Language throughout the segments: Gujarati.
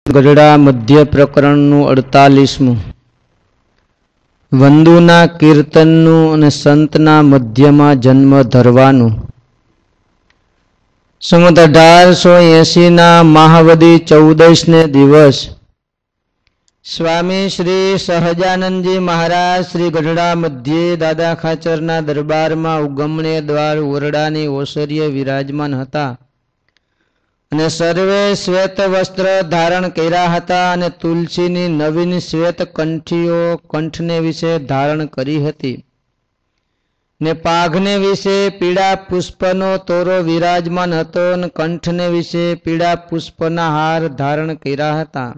ગઢડા મધ્ય પ્રકરણનું 48મું વંદુના કીર્તનનું અને સંતના મધ્યમાં જન્મ ધરવાનું. સંવત 1880 મહાવદી 14ને દિવસ સ્વામી શ્રી સહજાનંદજી મહારાજ શ્રી ગઢડા મધ્યે દાદા ખાચરના દરબારમાં ઉગમણે દ્વાર ઓરડાની ઓસરીએ વિરાજમાન હતા અને સર્વે શ્વેત વસ્ત્ર ધારણ કર્યા હતા અને તુલસીની નવીન શ્વેત કંઠીઓ કંઠને વિશે ધારણ કરી હતી ને પાઘને વિશે પીળા પુષ્પનો તોરો વિરાજમાન હતો અને કંઠને વિશે પીળા પુષ્પના હાર ધારણ કર્યા હતા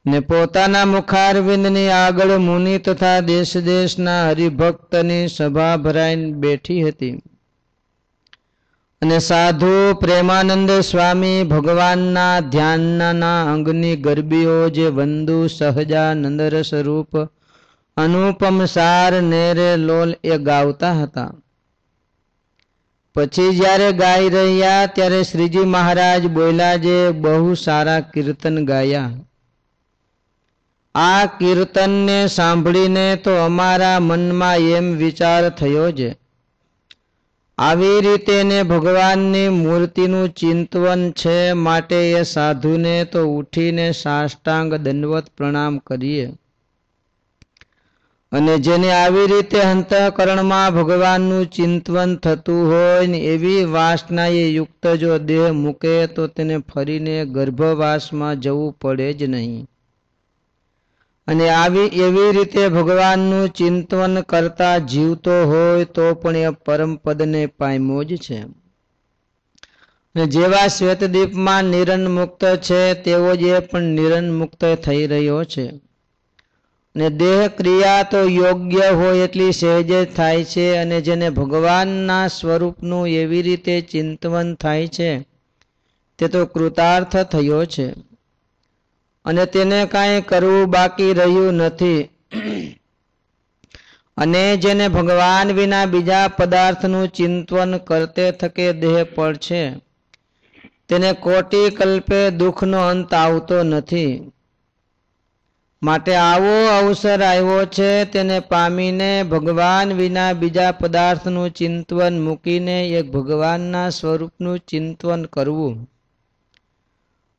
ને પોતાના મુખારવિંદની આગળ મુનિ તથા દેશ દેશના હરિભક્તની સભા ભરાઈને બેઠી હતી અને સાધુ પ્રેમાનંદ સ્વામી ભગવાનના ધ્યાનના અંગની ગરબીઓ જે વંદુ સહજાનંદ સ્વરૂપ અનુપમ સાર નેરે લોલ એ ગાવતા હતા. પછી જ્યારે ગાઈ રહ્યા ત્યારે શ્રીજી મહારાજ બોલ્યા, જે બહુ સારા કીર્તન ગાયા. આ કીર્તનને સાંભળીને તો અમારા મનમાં એમ વિચાર થયો છે, આવી રીતે ને ભગવાનની મૂર્તિનું ચિંતવન છે, માટે એ સાધુને તો ઉઠીને સાષ્ટાંગ દંડવત પ્રણામ કરીએ. અને જેને આવી રીતે અંતઃકરણમાં ભગવાનનું ચિંતવન થતું હોય ને એવી વાસનાએ યુક્ત જો દેહ મૂકે તો તેને ફરીને ગર્ભવાસમાં જવું પડે જ નહીં. અને એવી રીતે ભગવાનનું ચિંતવન કરતા જીવતો હોય તો પણ એ પરમપદને પામ્યો જ છે. અને જેવા શ્વેતદીપમાં નિરન મુક્ત છે તેવો જ એ પણ નિરન મુક્ત થઈ રહ્યો છે. અને દેહ ક્રિયા તો યોગ્ય હોય એટલી સહેજે થાય છે, અને જેને ભગવાનના સ્વરૂપનું એવી રીતે ચિંતવન થાય છે તે તો કૃતાર્થ થયો છે અને તેને કાંઈ કરવું બાકી રહ્યું નથી. અને જેને ભગવાન વિના બીજા પદાર્થનું ચિંતવન કરતે થકે દેહ પડશે તેને કોટી કલ્પે દુઃખનો અંત આવતો નથી. માટે આવો અવસર આવ્યો છે, તેને પામીને ભગવાન વિના બીજા પદાર્થનું ચિંતવન મૂકીને એક ભગવાનના સ્વરૂપનું ચિંતવન કરવું.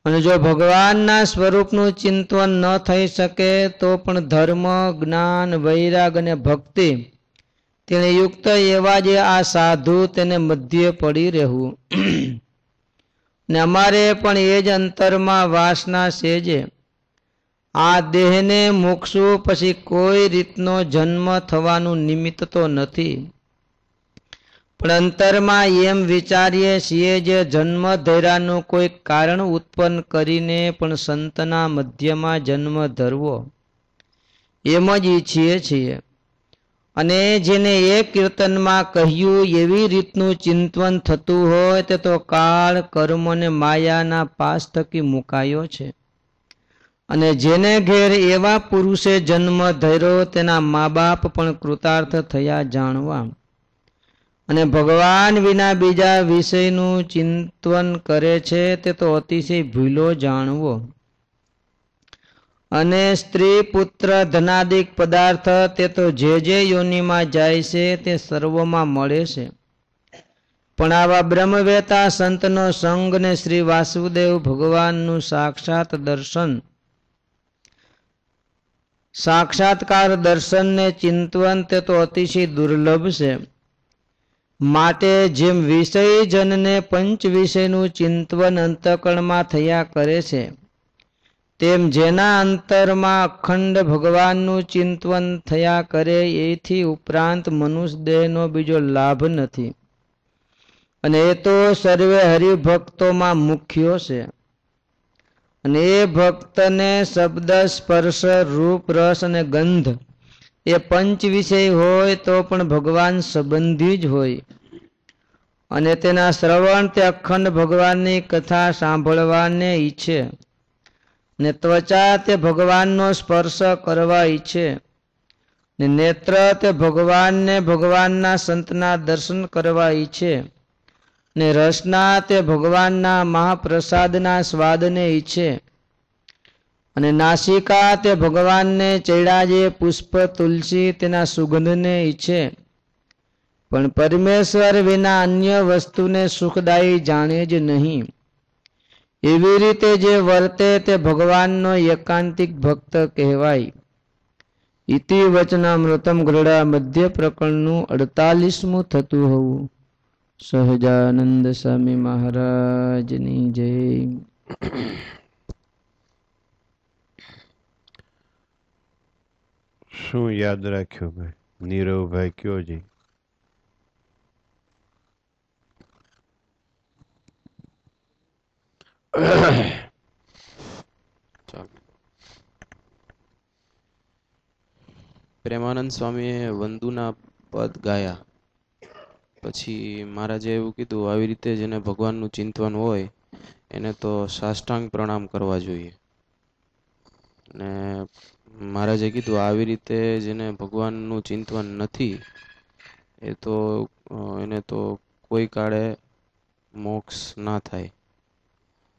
અને જો ભગવાનના સ્વરૂપનું ચિંતવન ન થઈ શકે તો પણ ધર્મ, જ્ઞાન, વૈરાગ અને ભક્તિ તેને યુક્ત એવા જે આ સાધુ તેને મધ્ય પડી રહેવું. ને અમારે પણ એ જ અંતરમાં વાસના છે જે આ દેહને મૂકશું પછી કોઈ રીતનો જન્મ થવાનું નિમિત્ત તો નથી, પણ અંતરમાં એમ વિચારીએ છીએ જે જન્મ ધૈર્યાનું કોઈ કારણ ઉત્પન્ન કરીને પણ સંતના મધ્યમાં જન્મ ધરવો એમ જ ઈચ્છીએ છીએ. અને જેને એ કીર્તનમાં કહ્યું એવી રીતનું ચિંતવન થતું હોય તે તો કાળ, કર્મ અને માયાના પાસ થકી મુકાયો છે. અને જેને ઘેર એવા પુરુષે જન્મ ધર્યો તેના મા બાપ પણ કૃતાર્થ થયા જાણવા. અને ભગવાન વિના બીજા વિષયનું ચિંતવન કરે છે તે તો અતિશય ભૂલો જાણવો. અને સ્ત્રી, પુત્ર, ધનાદિક પદાર્થ તે તો જે યોનિમાં જાય છે તે સર્વમાં મળે છે, પણ આવા બ્રહ્મવેતા સંતનો સંગ ને શ્રી વાસુદેવ ભગવાનનું સાક્ષાત્કાર દર્શન ને ચિંતવન તે તો અતિશય દુર્લભ છે. માટે જેમ વિષય જનને પંચ વિષયનું ચિંતવન અંતઃકરણમાં થયા કરે છે, તેમ જેના અંતરમાં અખંડ ભગવાનનું ચિંતવન થયા કરે એથી ઉપરાંત મનુષ્ય દેહનો બીજો લાભ નથી. અને એ તો સર્વે હરિભક્તોમાં મુખ્યો છે. અને એ ભક્તને શબ્દ, સ્પર્શ, રૂપ, રસ અને ગંધ એ પંચ વિષય હોય તો પણ ભગવાન સંબંધી જ હોય. અને તેના શ્રવણ તે અખંડ ભગવાનની કથા સાંભળવાને ઈચ્છે. ને ત્વચા તે ભગવાનનો સ્પર્શ કરવા ઈચ્છે. ને નેત્ર તે ભગવાનને ભગવાનના સંતના દર્શન કરવા ઈચ્છે. ને રસના તે ભગવાનના મહાપ્રસાદના સ્વાદને ઈચ્છે. અને નાસિકા તે ભગવાનને ચડ્યા જે પુષ્પ તુલસી તેના સુગંધને ઈચ્છે, પણ પરમેશ્વર વિના અન્ય વસ્તુને સુખદાયી જાણે જ નહીં. એવી રીતે જે વર્તે તે ભગવાનનો એકાંતિક ભક્ત કહેવાય. ઇતિ વચનામૃતમ ગરડા મધ્ય પ્રકરણનું 48મું થતું હોવું. સહજાનંદ સ્વામી મહારાજની જય. શું યાદ રાખ્યો ભાઈ? નીરવભાઈ કયો જી. પ્રેમાનંદ સ્વામીએ વંદુના પદ ગાયા. પછી મહારાજે એવું કીધું, આવી રીતે જેને ભગવાનનું ચિંતન હોય એને તો સાષ્ટાંગ પ્રણામ કરવા જોઈએ. ને મહારાજે કીધું આવી રીતે જેને ભગવાનનું ચિંતન નથી એ તો એને તો કોઈ કાળે મોક્ષ ના થાય.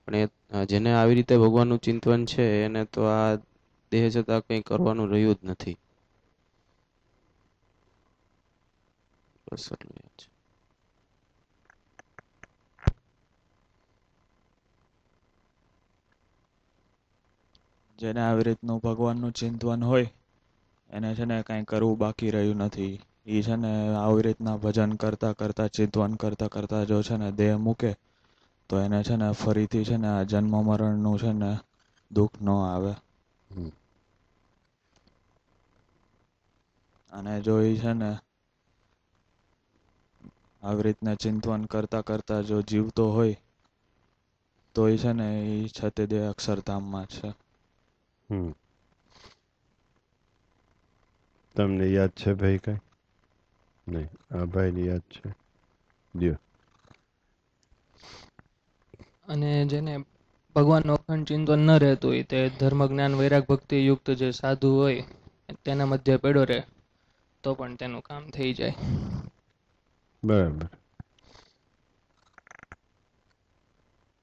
પણ એ જેને આવી રીતે ભગવાનનું ચિંતન છે એને તો આ દેહ જતાં કંઈ કરવાનું રહ્યું જ નથી. બસ એટલું જ. જેને આવી રીતનું ભગવાનનું ચિંતન હોય એને છે ને કાંઈ કરવું બાકી રહ્યું નથી. એ છે ને આવી રીતના ભજન કરતાં કરતાં ચિંતન કરતાં કરતાં જો છે ને દેહ મૂકે તો એને છે ને ફરીથી છે ને આ જન્મ મરણનું છે ને દુઃખ ન આવે. અને જો એ છે ને આવી રીતના ચિંતન કરતાં કરતાં જો જીવતો હોય તો એ છે ને એ છતે દેહ અક્ષરધામમાં છે. તમને યાદ છે ભાઈ કઈ? નહીં, આ ભાઈને યાદ છે. દ્યો. અને જેને ભગવાનનું અખંડ ચિંતન ન રહેતું હોય તે ધર્મ જ્ઞાન વૈરાગ ભક્તિ યુક્ત જે સાધુ હોય તેના મધ્ય પડ્યો રહે તો પણ તેનું કામ થઈ જાય. બરાબર.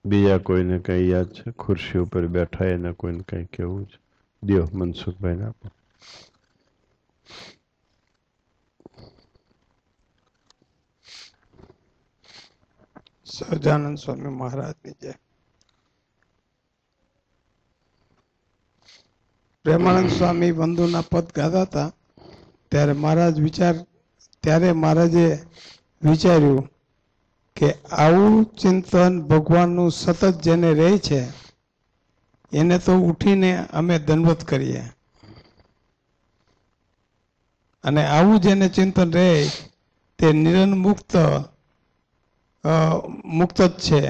બીજા કોઈને કઈ યાદ છે? ખુરશી ઉપર બેઠા એને કોઈને કઈ કેવું છે? દ્યો મનસુખભાઈને આપો. સહજાનંદ સ્વામી મહારાજની જય. પ્રેમાનંદ સ્વામી વંદુના પદ ગાતા હતા ત્યારે મહારાજે વિચાર્યું કે આવું ચિંતન ભગવાનનું સતત જેને રહે છે એને તો ઉઠીને અમે દંડવત કરીએ, અને આવું જેને ચિંતન રહે તે નિરન મુક્ત જ છે,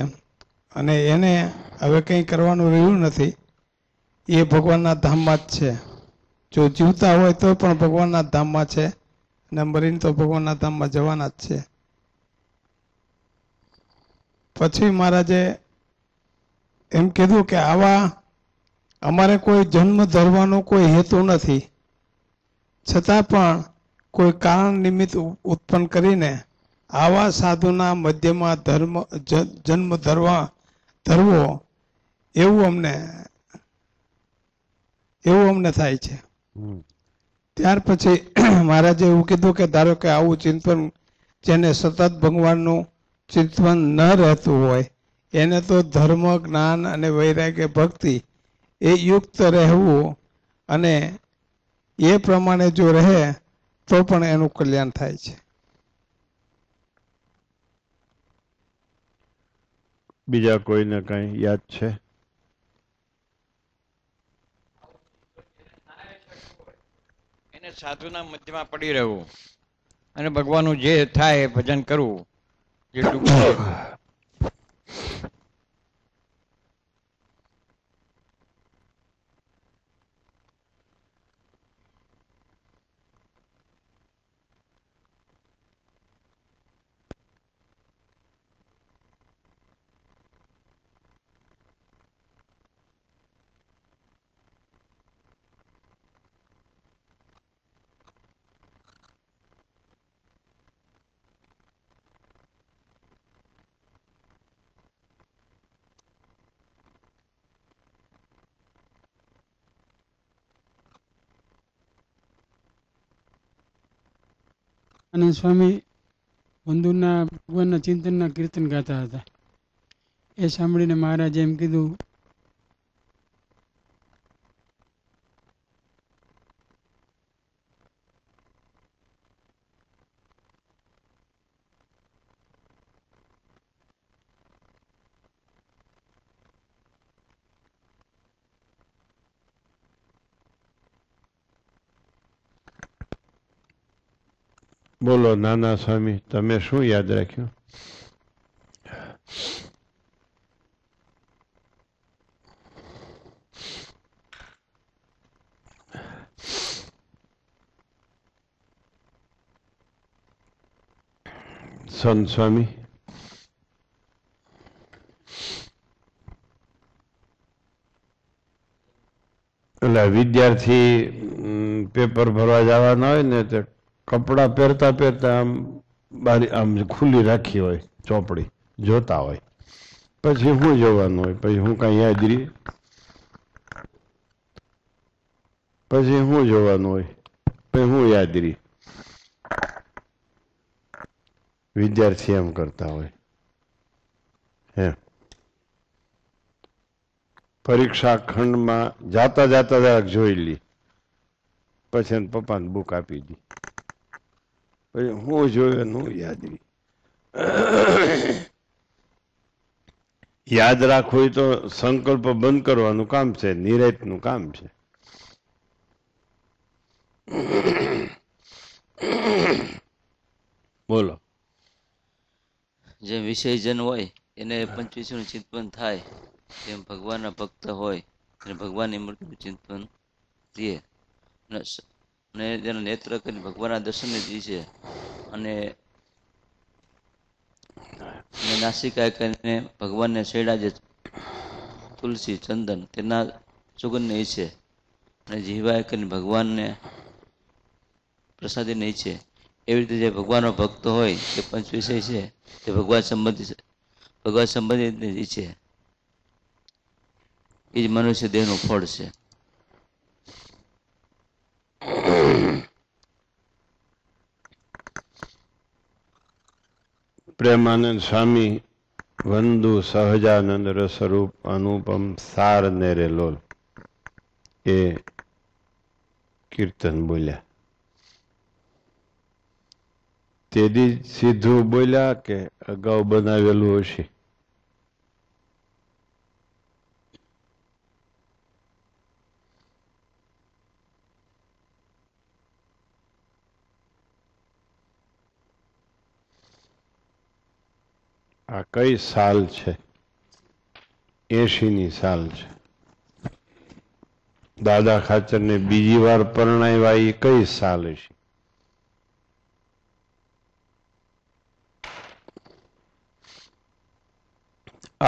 અને એને હવે કંઈ કરવાનું રહ્યું નથી. એ ભગવાનના ધામમાં જ છે. જો જીવતા હોય તો પણ ભગવાનના ધામમાં છે, અને મરીને તો ભગવાનના ધામમાં જવાના જ છે. પછી મહારાજે એમ કીધું કે આવા અમારે કોઈ જન્મ ધરવાનો કોઈ હેતુ નથી, છતાં પણ કોઈ કારણ નિમિત્ત ઉત્પન્ન કરીને આવા સાધુના મધ્યમાં જન્મ ધરવો એવું અમને થાય છે. ત્યાર પછી મહારાજે એવું કીધું કે ધારો કે આવું ચિંતન જેને સતત ભગવાનનું ચિંતન ન રહેતું હોય એને તો ધર્મ જ્ઞાન અને વૈરાગ્ય ભક્તિ એ યુક્ત રહેવું, અને એ પ્રમાણે જો રહે તો પણ એનું કલ્યાણ થાય છે. બીજા કોઈને કઈ યાદ છે? એને સાધુના મધ્યમાં પડી રહેવું અને ભગવાનનું જે થાય એ ભજન કરવું, જેટલું બને એટલું. આનંદ સ્વામી વંદુના ભગવાનના ચિંતનના કીર્તન ગાતા હતા. એ સાંભળીને મહારાજે એમ કીધું, બોલો નાના સ્વામી, તમે શું યાદ રાખ્યું? સંત સ્વામી, એટલે વિદ્યાર્થી પેપર ભરવા જવાના હોય ને તે કપડા પહેરતા પહેરતા આમ બારી આમ ખુલ્લી રાખી હોય ચોપડી, જોતા હોય. પછી હું જોવાનું હોય, પછી હું કઈ યાદ રહી, પછી હું જોવાનું હોય, પછી હું યાદ રહી. વિદ્યાર્થી એમ કરતા હોય. હે પરીક્ષા ખંડમાં જાતા જાતા જરાક જોઈ લી, પછી એને પપ્પાને બુક આપી દી, પછી હું જોયું હું યાદ રહી. યાદ રાખવું હોય તો સંકલ્પ બંધ કરવાનું કામ છે, નિરાંતનું કામ છે. બોલો. જેમ વિષયજન હોય એને પંચવિષયનું ચિંતન થાય, તેમ ભગવાનના ભક્ત હોય એને ભગવાનની મૂર્તિનું ચિંતન થઈએ અને તેના નેત્ર કરીને ભગવાનના દર્શનને દીશે અને નાસિકાએ કરીને ભગવાનને શેડા જે તુલસી ચંદન તેના સુગંધને ઈચ્છે અને જીવાએ કરીને ભગવાનને પ્રસાદીને ઈચ્છે. એવી રીતે જે ભગવાનનો ભક્ત હોય તે પંચ વિષય છે તે ભગવાન સંબંધિત ઈચ્છે. એ જ મનુષ્ય દેહનું ફળ છે. પ્રેમાનંદ સ્વામી વંદુ સહજાનંદ રસરૂપ અનુપમ સાર નેરે લોલ એ કીર્તન બોલ્યા. તેદી સીધું બોલ્યા કે અગાઉ બનાવેલું હશે? આ કઈ સાલ છે? 80ની સાલ છે. દાદા ખાચર ને બીજી વાર પરણાવ્યા એ કઈ સાલ હશે?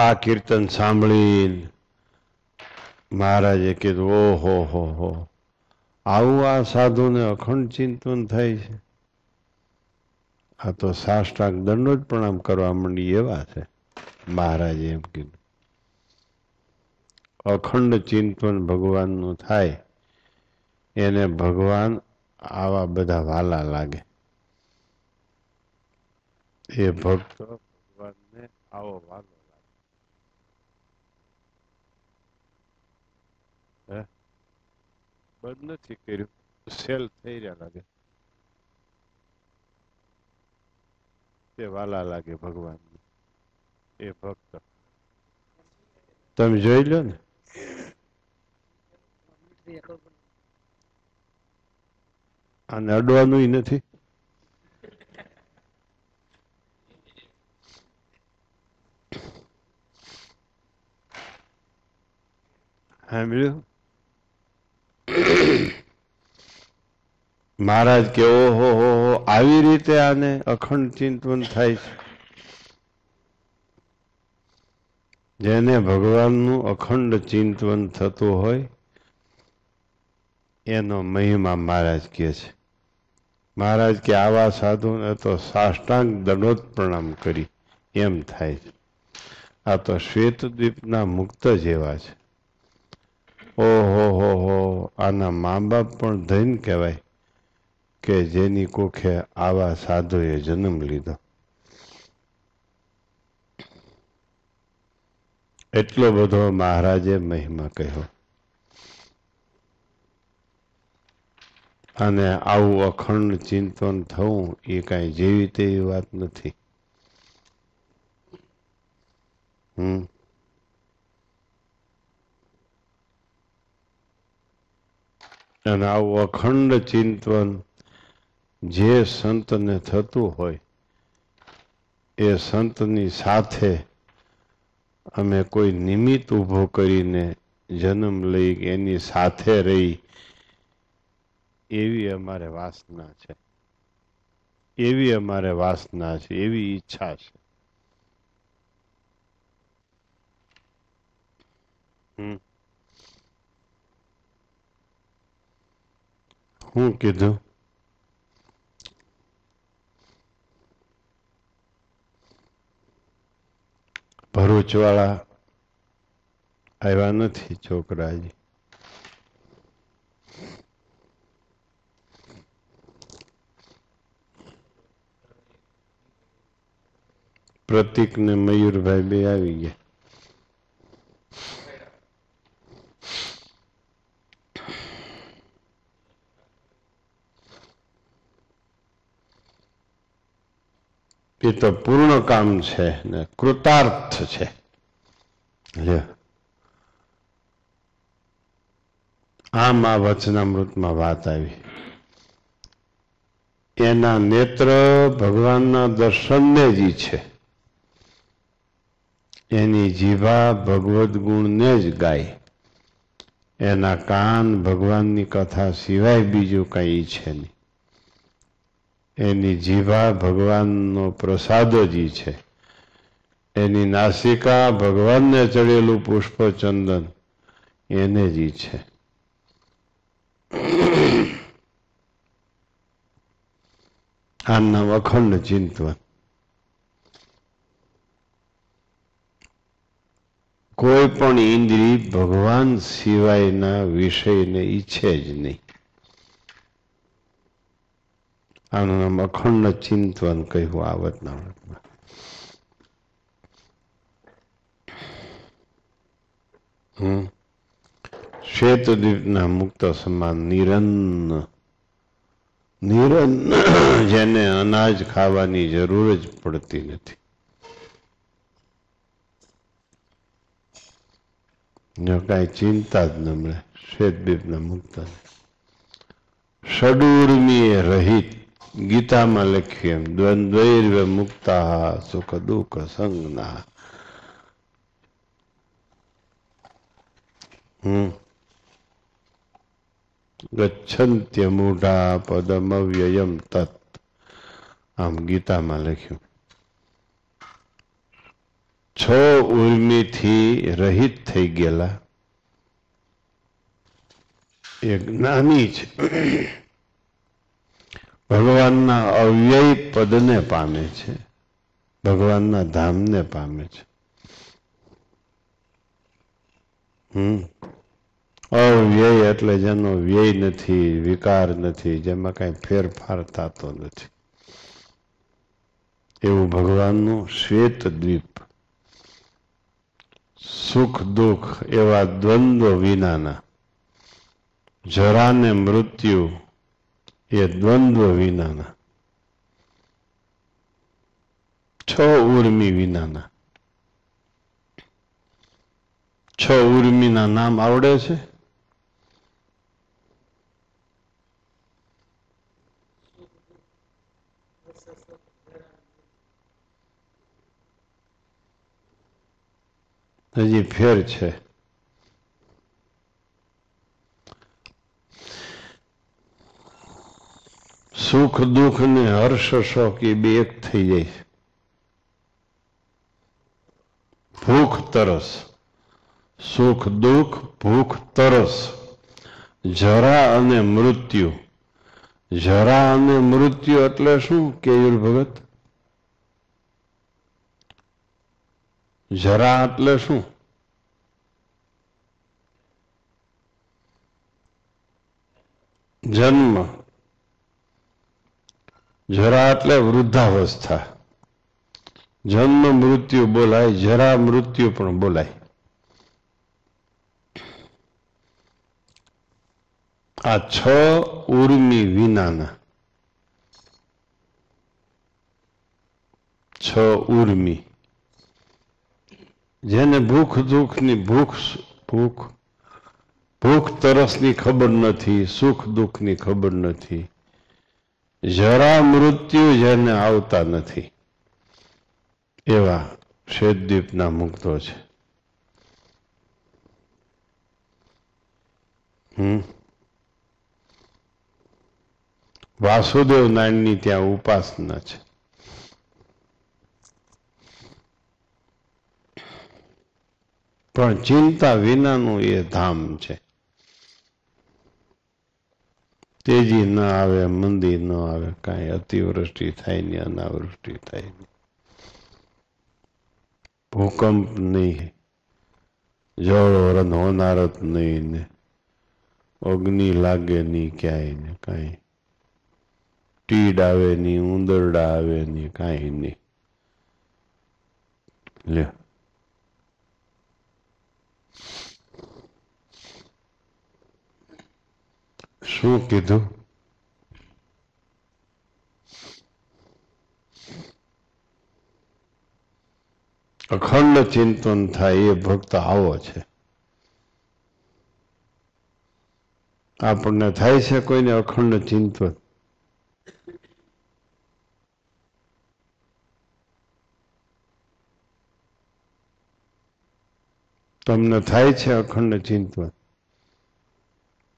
આ કીર્તન સાંભળીને મહારાજે કીધું, ઓહો હો, આવું આ સાધુને અખંડ ચિંતન થાય છે. આ તો સાષ્ટાંગ દંડો જ પ્રણામ કરવા માંડી એવા છે. મહારાજે એમ કીધું, અખંડ ચિંતન ભગવાનનું થાય એને ભગવાન આવા બધા વાલા લાગે. એ ભક્ત ભગવાનને આવો વાલો લાગે. બંધ નથી કર્યું, સેલ થઈ રહ્યા લાગે. તે વાલા લાગે ભગવાન એ ભક્ત. તમે જોઈ લો ને, આને અડવાનું નથી. સાંભળ્યું? મહારાજ કે ઓહો હો, આવી રીતે આને અખંડ ચિંતન થાય છે. જેને ભગવાનનું અખંડ ચિંતન થતું હોય એનો મહિમા મહારાજ કહે છે. મહારાજ કે આવા સાધુને તો સાષ્ટાંગ દંડોત પ્રણામ કરી એમ થાય છે. આ તો શ્વેતદ્વીપના મુક્ત જેવા છે. ઓહો હો, આના મા બાપ પણ ધન્ય કહેવાય. કે જેની કોખે આવા સાધુએ જન્મ લીધો. એટલો બધો મહારાજે મહિમા કહ્યો. અને આવું અખંડ ચિંતન થવું એ કાંઈ જેવી તેવી વાત નથી. અને આવું અખંડ ચિંતન જે સંતને થતું હોય એ સંતની સાથે અમે કોઈ નિમિત્ત ઊભો કરીને જન્મ લઈ એની સાથે રહી એવી અમારે વાસના છે, એવી અમારે વાસના છે, એવી ઈચ્છા છે. હું કીધું? ભરૂચ વાળા આવ્યા નથી છોકરાજી. પ્રતિક ને મયુરભાઈ બે આવી ગયા. એ તો પૂર્ણ કામ છે ને કૃતાર્થ છે. આમ આ વચનામૃતમાં વાત આવી. એના નેત્ર ભગવાનના દર્શનને જ ઈચ્છે, એની જીભા ભગવદ ગુણને જ ગાય, એના કાન ભગવાનની કથા સિવાય બીજું કઈ ઈચ્છે નહીં. એની જીભા ભગવાનનો પ્રસાદ જ છે, એની નાસિકા ભગવાનને ચડેલું પુષ્પ ચંદન એને જ છે. આમ નામ અખંડ ચિંતન. કોઈ પણ ઇન્દ્રિય ભગવાન સિવાયના વિષયને ઈચ્છે જ નહીં. આનું નામ અખંડ ચિંતન કહ્યું આવતના વ્રતમાં. શ્વેતદ્વીપના મુક્ત સમાન નિરન્ન જેને અનાજ ખાવાની જરૂર જ પડતી નથી. જો કાંઈ ચિંતા જ ન મળે શ્વેતદ્વીપના મુક્ત. ષડૂર્મિએ રહિત ગીતામાં લખ્યું એમ દ્વંદ્વૈર્વ મુક્તા સુખ દુઃખ સંગના. ગચ્છન્ત્ય મૂઢા પદમવ્યયમ તત. આમ ગીતામાં લખ્યું. 6 ઉર્મિથી રહિત થઈ ગયેલા એ જ્ઞાની છે, ભગવાનના અવ્યય પદને પામે છે, ભગવાનના ધામને પામે છે. અવ્યય એટલે જેનો વ્યય નથી, વિકાર નથી, જેમાં કઈ ફેરફાર થતો નથી, એવું ભગવાનનું શ્વેત દ્વીપ. સુખ દુઃખ એવા દ્વંદ્વ વિનાના, જરા ને મૃત્યુ એ દ્વંદ્વ વિનાના, 6 ઉર્મિ વિનાના. 6 ઉર્મિના નામ આવડે છે? હજી ફેર છે. સુખ દુઃખ ને હર્ષ શોક એ બે એક થઈ જાય છે. ભૂખ તરસ, સુખ દુઃખ, ભૂખ તરસ, જરા અને મૃત્યુ. જરા અને મૃત્યુ એટલે શું કેયુર ભગત? જરા એટલે શું? જન્મ. જરા એટલે વૃદ્ધાવસ્થા. જન્મ મૃત્યુ બોલાય, જરા મૃત્યુ પણ બોલાય. આ 6 ઉર્મિ વિનાના 6 ઉર્મિ, જેને ભૂખ દુઃખની ભૂખ તરસની ખબર નથી, સુખ દુઃખની ખબર નથી, જરા મૃત્યુ જેને આવતા નથી, એવા શ્વેતદ્વીપના મુક્તો છે. વાસુદેવ નારાયણની ત્યાં ઉપાસના છે. પણ ચિંતા વિનાનું એ ધામ છે. તેજી ન આવે, મંદી ન આવે, કાંઈ અતિવૃષ્ટિ થાય ને અનાવૃષ્ટિ થાય ને, ભૂકંપ નહીં, જળ હોનારત નહીં ને, અગ્નિ લાગે નહીં ક્યાંય ને કાંઈ, તીડ આવે નહીં, ઉંદરડા આવે નહીં, કાંઈ નહીં. લ્યો, શું કીધું? અખંડ ચિંતન થાય એ ભક્ત આવો છે. આપણને થાય છે કોઈને અખંડ ચિંતન? તમને થાય છે અખંડ ચિંતન?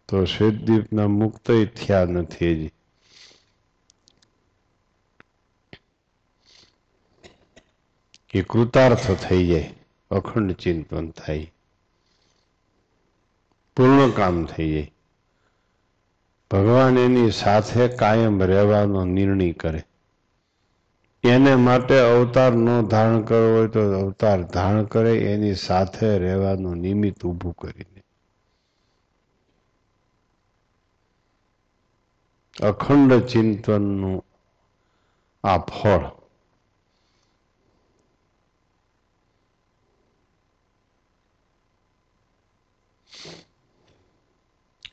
તો શ્વેતદ્વીપના મુક્ત થયા નથી હજી. એ કૃતાર્થ થઈ જાય, અખંડ ચિંતન થાય, પૂર્ણ કામ થઈ જાય. ભગવાન એની સાથે કાયમ રહેવાનો નિર્ણય કરે. એને માટે અવતાર ન ધારણ કરવો હોય તો અવતાર ધારણ કરે, એની સાથે રહેવાનું નિમિત્ત ઊભું કરીને. અખંડ ચિંતનનું આ ફળ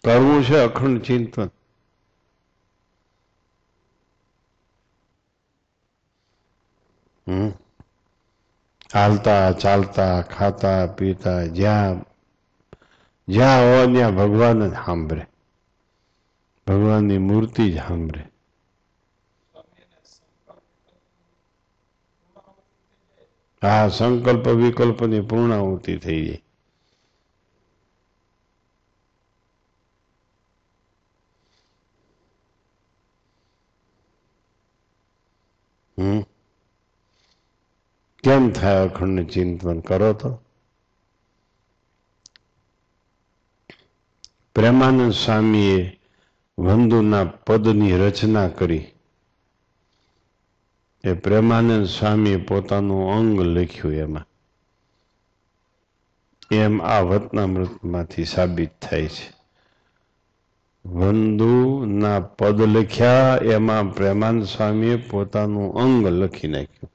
કરવું છે. અખંડ ચિંતન હાલતા ચાલતા ખાતા પીતા જ્યાં જ્યાં હોય ત્યાં ભગવાન જ સાંભળે, ભગવાનની મૂર્તિ જ સાંભળે. હા, સંકલ્પ વિકલ્પની પૂર્ણાહુતિ થઈ જાય. કેમ થાય અખંડ ચિંતન? કરો તો. પ્રેમાનંદ સ્વામીએ વંદુના પદની રચના કરી. એ પ્રેમાનંદ સ્વામીએ પોતાનું અંગ લખ્યું એમાં. એમ આ વતનામૃતમાંથી સાબિત થાય છે. વંદુના પદ લખ્યા, એમાં પ્રેમાનંદ સ્વામીએ પોતાનું અંગ લખી નાખ્યું.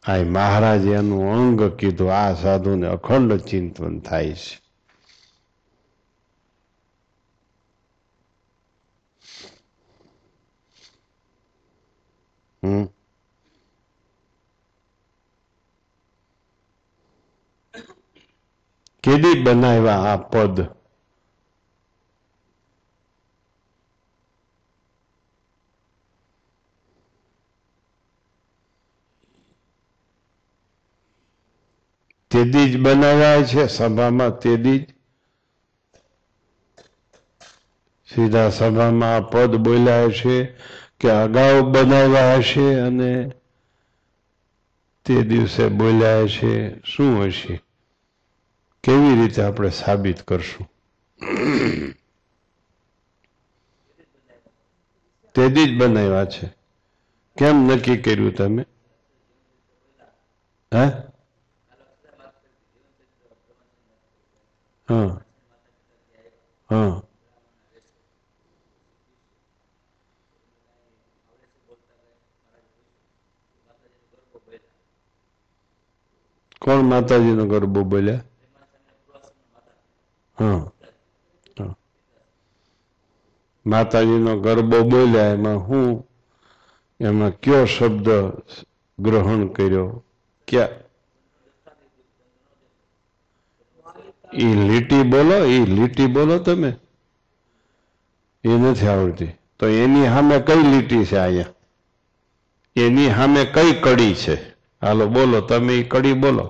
આ મહારાજ એનું અંગ કીધું. આ સાધુને અખંડ ચિંતન થાય છે. કેદી બનાવ્યા આ પદ? તેદી જ બનાવ્યા છે સભામાં. તેદી જ સીધા સભામાં આ પદ બોલ્યા છે કે અગાઉ બનાવ્યા હશે અને તે દિવસે બોલ્યા છે? શું હશે? કેવી રીતે આપણે સાબિત કરશું? તેદી જ બનાવ્યા છે. કેમ નક્કી કર્યું તમે? હે? હા હા માતાજીનો ગરબો બોલ્યા? હા, માતાજીનો ગરબો બોલ્યા એમાં હું, એમાં કયો શબ્દ ગ્રહણ કર્યો? ક્યાં એ લીટી બોલો, એ લીટી બોલો તમે. એ નથી આવડતી તો એની સામે કઈ લીટી છે અહીંયા? એની સામે કઈ કડી છે? હાલો બોલો તમે, એ કડી બોલો.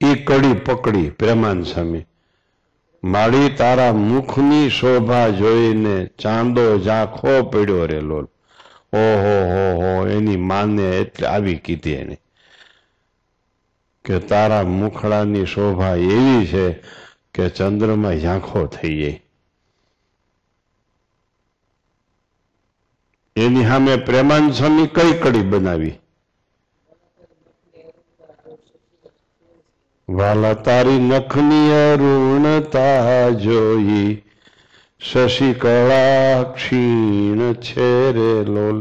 એ કડી પકડી પ્રેમાનંદ સ્વામી. મારી તારા મુખની શોભા જોઈને ચાંદો ઝાંખો પડ્યો રે લોલ. ઓહો હો હો, એની માને એટલે આવી કીધી એને કે તારા મુખડાની શોભા એવી છે કે ચંદ્રમાં ઝાંખો થઈ જાય. એની સામે પ્રેમાનંદ સ્વામી કઈ કડી બનાવી? વાલા તારી નખની અરુણતા જોઈ શશિકળા ક્ષીણ છે રે લોલ.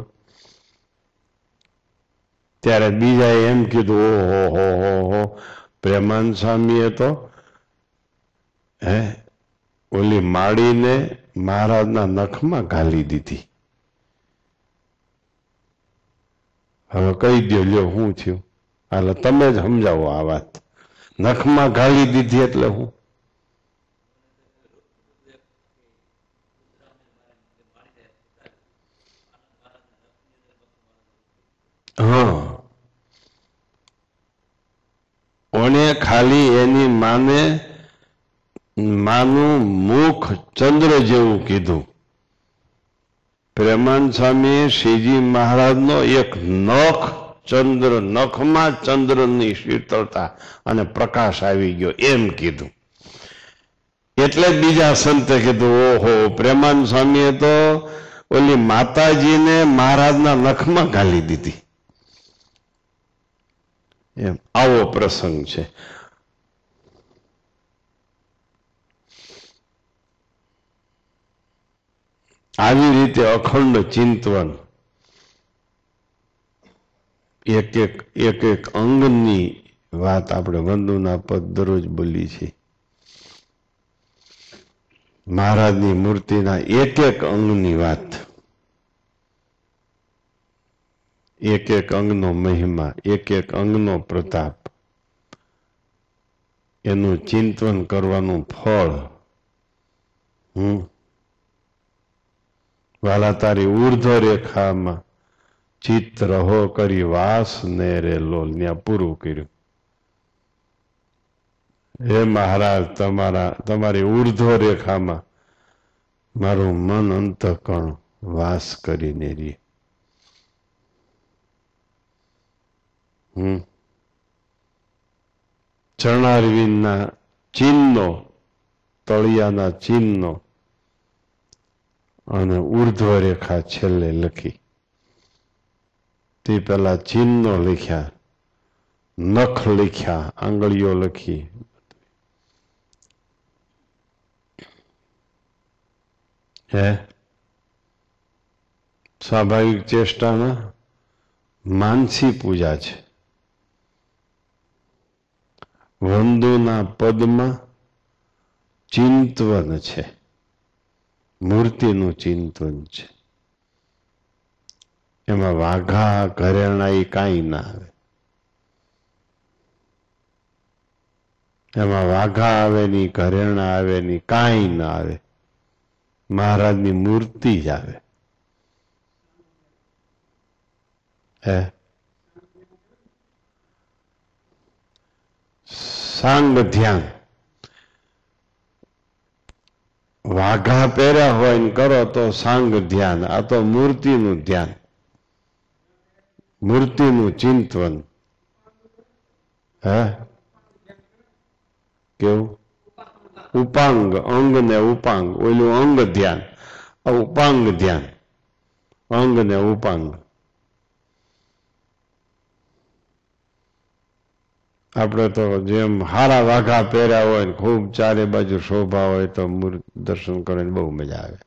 ત્યારે બીજાએ એમ કીધું ઓહો હો હો હો, પ્રેમાનંદ સ્વામીએ તો ઓલી માળીને મહારાજના નખમાં ઘાલી દીધી. હવે કહી દો લ્યો શું થયું? હાલ તમે જ સમજાવો આ વાત. નખમાં ઘાલી દીધી એટલે હું? હા, ઓને ખાલી એની માનું મુખ ચંદ્ર જેવું કીધું. પ્રેમાનંદ સ્વામી શ્રીજી મહારાજનો એક નખ ચંદ્ર, નખમાં ચંદ્રની શીતળતા અને પ્રકાશ આવી ગયો એમ કીધું. એટલે જ બીજા સંતે કીધું ઓહો, પ્રેમાનંદ સ્વામીએ તો ઓલી માતાજીને મહારાજના નખમાં ઘાલી દીધી. એમ આવો પ્રસંગ છે. આવી રીતે અખંડ ચિંતવન એક એક અંગની વાત આપણે વંદુના પદ દરરોજ બોલી છે. મહારાજની મૂર્તિના એક એક અંગની વાત, એક એક અંગનો મહિમા, એક એક અંગનો પ્રતાપ, એનું ચિંતન કરવાનું ફળ. વાલા તારી ઉર્ધ્વ રેખામાં ચિત્ત રહો કરી વાસ ને રે લોલ. ત્યાં પૂરું કર્યું. હે મહારાજ, તમારી ઉર્ધ્વ રેખામાં મારું મન અંતઃકણ વાસ કરીને રહે. ચરણારવિંદના ચિહ્નો, તળિયાના ચિહ્નો અને ઉર્ધ્વ રેખા છેલ્લે લખી. તે પેલા ચિહ્નો લખ્યા, નખ લખ્યા, આંગળીઓ લખી. સ્વાભાવિક ચેષ્ટાના માનસી પૂજા છે. વંદુના પદમાં ચિંતવન છે, મૂર્તિનું ચિંતન છે. એમાં વાઘા ઘરેણા એ કાંઈ ના આવે. એમાં વાઘા આવે ની, ઘરેણા આવે ની, કાંઈ ના આવે. મહારાજની મૂર્તિ જ આવે. સાંગ ધ્યાન, વાઘા પહેર્યા હોય ને કરો તો સાંગ ધ્યાન. આ તો મૂર્તિનું ધ્યાન, મૂર્તિનું ચિંતવન. કેવું? ઉપાંગ, અંગ ને ઉપાંગ. ઓલું અંગ ધ્યાન, ઉપાંગ ધ્યાન. અંગ ને ઉપાંગ. આપણે તો જેમ હારા વાઘા પહેર્યા હોય ને ખૂબ ચારે બાજુ શોભા હોય તો દર્શન કરીને બહુ મજા આવે.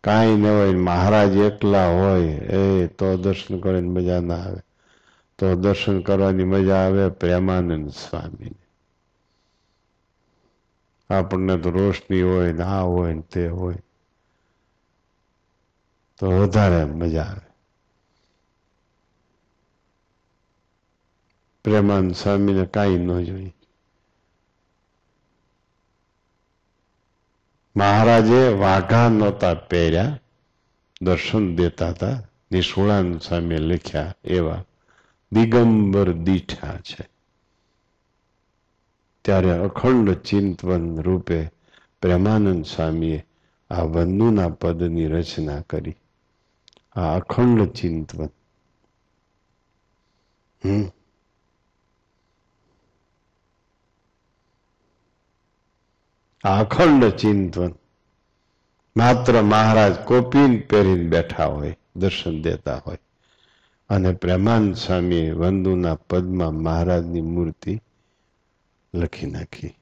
કાંઈ ન હોય, મહારાજ એકલા હોય તો દર્શન કરીને મજા ના આવે. તો દર્શન કરવાની મજા આવે પ્રેમાનંદ સ્વામીને. આપણને તો રોશની હોય ને આ હોય ને તે હોય તો વધારે મજા આવે. પ્રેમાનંદ સ્વામીને કાંઈ ન જોઈએ. મહારાજે વાઘા નહોતા પહેર્યા, દર્શન દેતા હતા. નિષ્કુળાનંદ સ્વામીએ લખ્યા એવા દિગંબર દીઠા છે. ત્યારે અખંડ ચિંતવન રૂપે પ્રેમાનંદ સ્વામીએ આ વંદુના પદની રચના કરી. આ અખંડ ચિંતવન. આ અખંડ ચિંતવન. માત્ર મહારાજ કોપીન પહેરીને બેઠા હોય, દર્શન દેતા હોય, અને પ્રેમાનંદ સ્વામીએ વંદુના પદમાં મહારાજની મૂર્તિ લખી નાખી.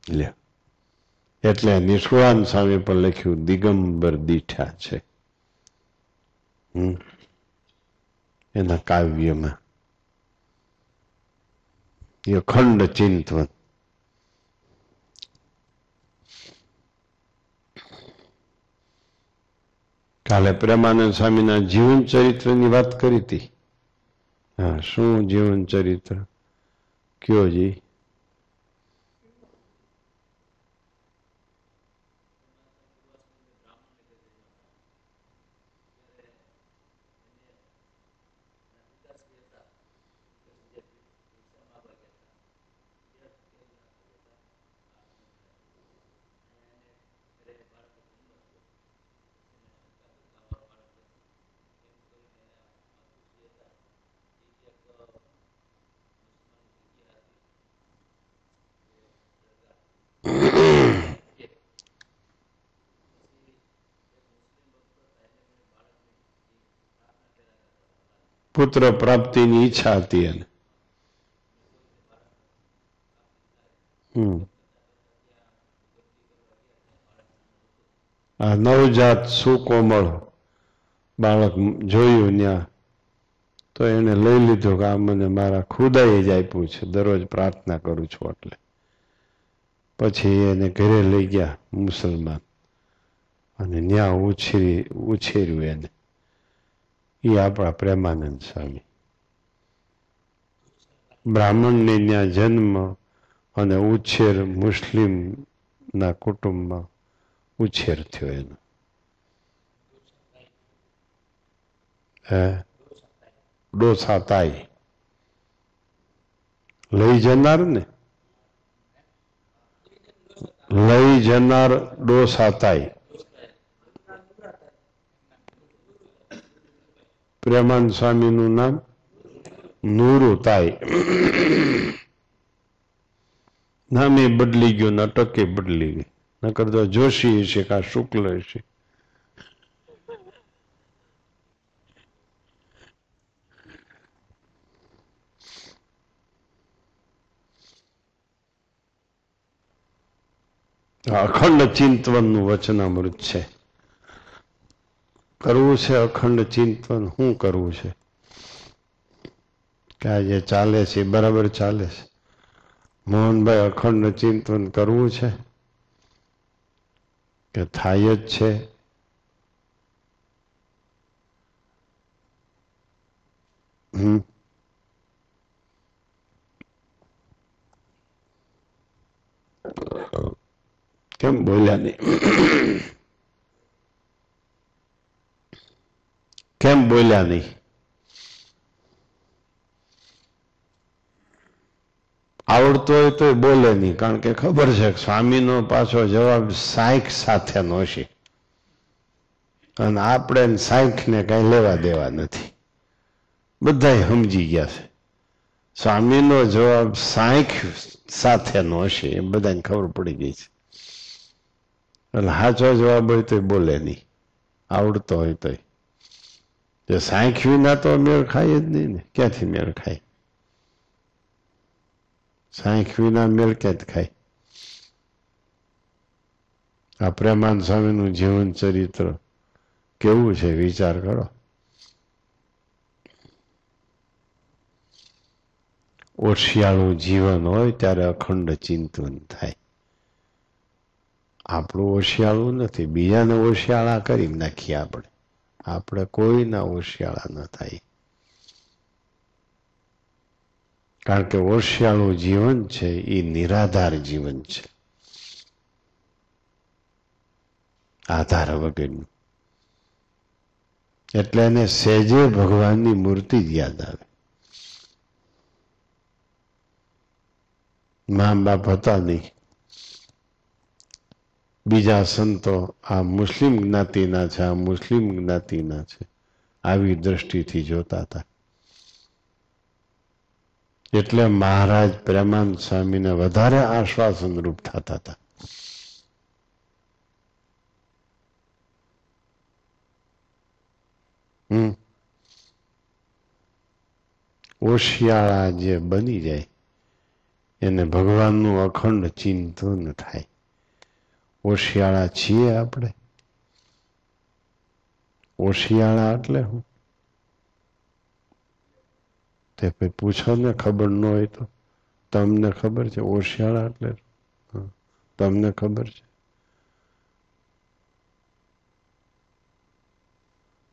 લે એટલે નિષ્કુળાનંદ સ્વામી પણ લખ્યું દિગંબર દીઠા છે એના કાવ્યમાં. એ અખંડ ચિંતવન. કાલે પ્રેમાનંદ સ્વામીના જીવન ચરિત્રની વાત કરી હતી. હા, શું જીવન ચરિત્ર કયો જી? પુત્ર પ્રાપ્તિની ઈચ્છા હતી એને. આ નવજાત સુકોમળ બાળક જોયું ત્યાં તો એને લઈ લીધું કે આ મને મારા ખુદાએ જ આપ્યું છે, દરરોજ પ્રાર્થના કરું છું. એટલે પછી એને ઘરે લઈ ગયા મુસલમાન અને ત્યાં ઉછેર્યું એને. એ આપણા પ્રેમાનંદ સ્વામી. બ્રાહ્મણને ત્યાં જન્મ અને ઉછેર, મુસ્લિમના કુટુંબમાં ઉછેર થયો એનો. ડોસા તાઈ લઈ જનાર ને, લઈ જનાર ડોસા તાઈ. પ્રેમાનંદ સ્વામીનું નામ નૂરુ તાઈ. નામે બદલી ગયું, નાટકે બદલી ગઈ. નકર તો જોશી હશે કા શુક્લ હશે. અખંડ ચિંતવનનું વચનામૃત છે. કરવું છે અખંડ ચિંતવન. શું કરવું છે કે આ જે ચાલે છે એ બરાબર ચાલે છે? મોહનભાઈ, અખંડ ચિંતવન કરવું છે કે થાય જ છે? કેમ બોલ્યા નહીં? કેમ બોલ્યા નહીં? આવડતો હોય તો બોલે નહીં, કારણ કે ખબર છે કે સ્વામીનો પાછો જવાબ સાંખ સાથેનો છે અને આપણે સાંખને કઈ લેવા દેવા નથી. બધા સમજી ગયા છે સ્વામીનો જવાબ સાંખ સાથેનો હશે, એ બધાને ખબર પડી ગઈ છે. એટલે સાચો જવાબ હોય તો બોલે નહીં, આવડતો હોય તો. જે સાંખ વિના તો મેળ ખાય જ નહીં ને. ક્યાંથી મેળ ખાય? સાંખ વિના મેળ ક્યાંથી ખાય? આ પ્રેમાનંદ સ્વામીનું જીવન ચરિત્ર કેવું છે વિચાર કરો. ઓશિયાળું જીવન હોય ત્યારે અખંડ ચિંતન થાય. આપણું ઓશિયાળું નથી, બીજાને ઓશિયાળા કરી નાખીએ આપણે કોઈના ઓશિયાળા ન થાય. કારણ કે ઓશિયાળું જીવન છે એ નિરાધાર જીવન છે, આધાર વગરનું. એટલે એને સહેજે ભગવાનની મૂર્તિ જ યાદ આવે. મા બાપ હતા નહીં, બીજા સંતો આ મુસ્લિમ જ્ઞાતિના છે, આ મુસ્લિમ જ્ઞાતિના છે, આવી દ્રષ્ટિથી જોતા હતા. એટલે મહારાજ પ્રેમાનંદ સ્વામીને વધારે આશ્વાસન રૂપ થતા હતા. ઓશિયાળા જે બની જાય એને ભગવાનનું અખંડ ચિંતન થાય. ઓશિયાળા છીએ આપણે? ઓશિયાળા એટલે શું? તે પૂછો ને, ખબર ન હોય તો. તમને ખબર છે ઓશિયાળા એટલે? તમને ખબર છે?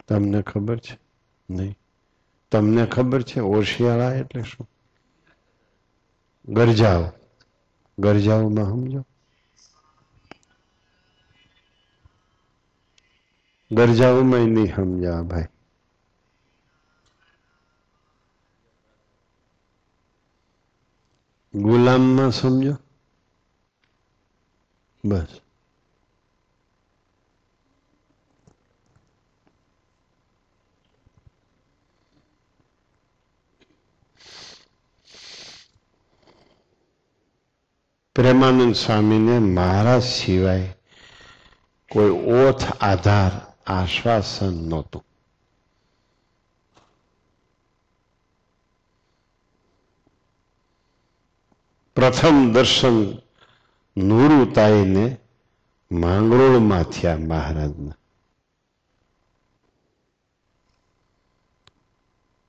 તમને ખબર છે? નહીં. તમને ખબર છે ઓશિયાળા એટલે શું? ગરજાઓ, ગરજાઓમાં સમજો. ગરજાઓમાં નહીં સમજા ભાઈ. ગુલામમાં સમજો બસ. પ્રેમાનંદ સ્વામીને મહારાજ સિવાય કોઈ ઓથ, આધાર, આશ્વાસન નહોતું. પ્રથમ દર્શન નુરુતાઈને માંગરોળમાં થયા મહારાજના.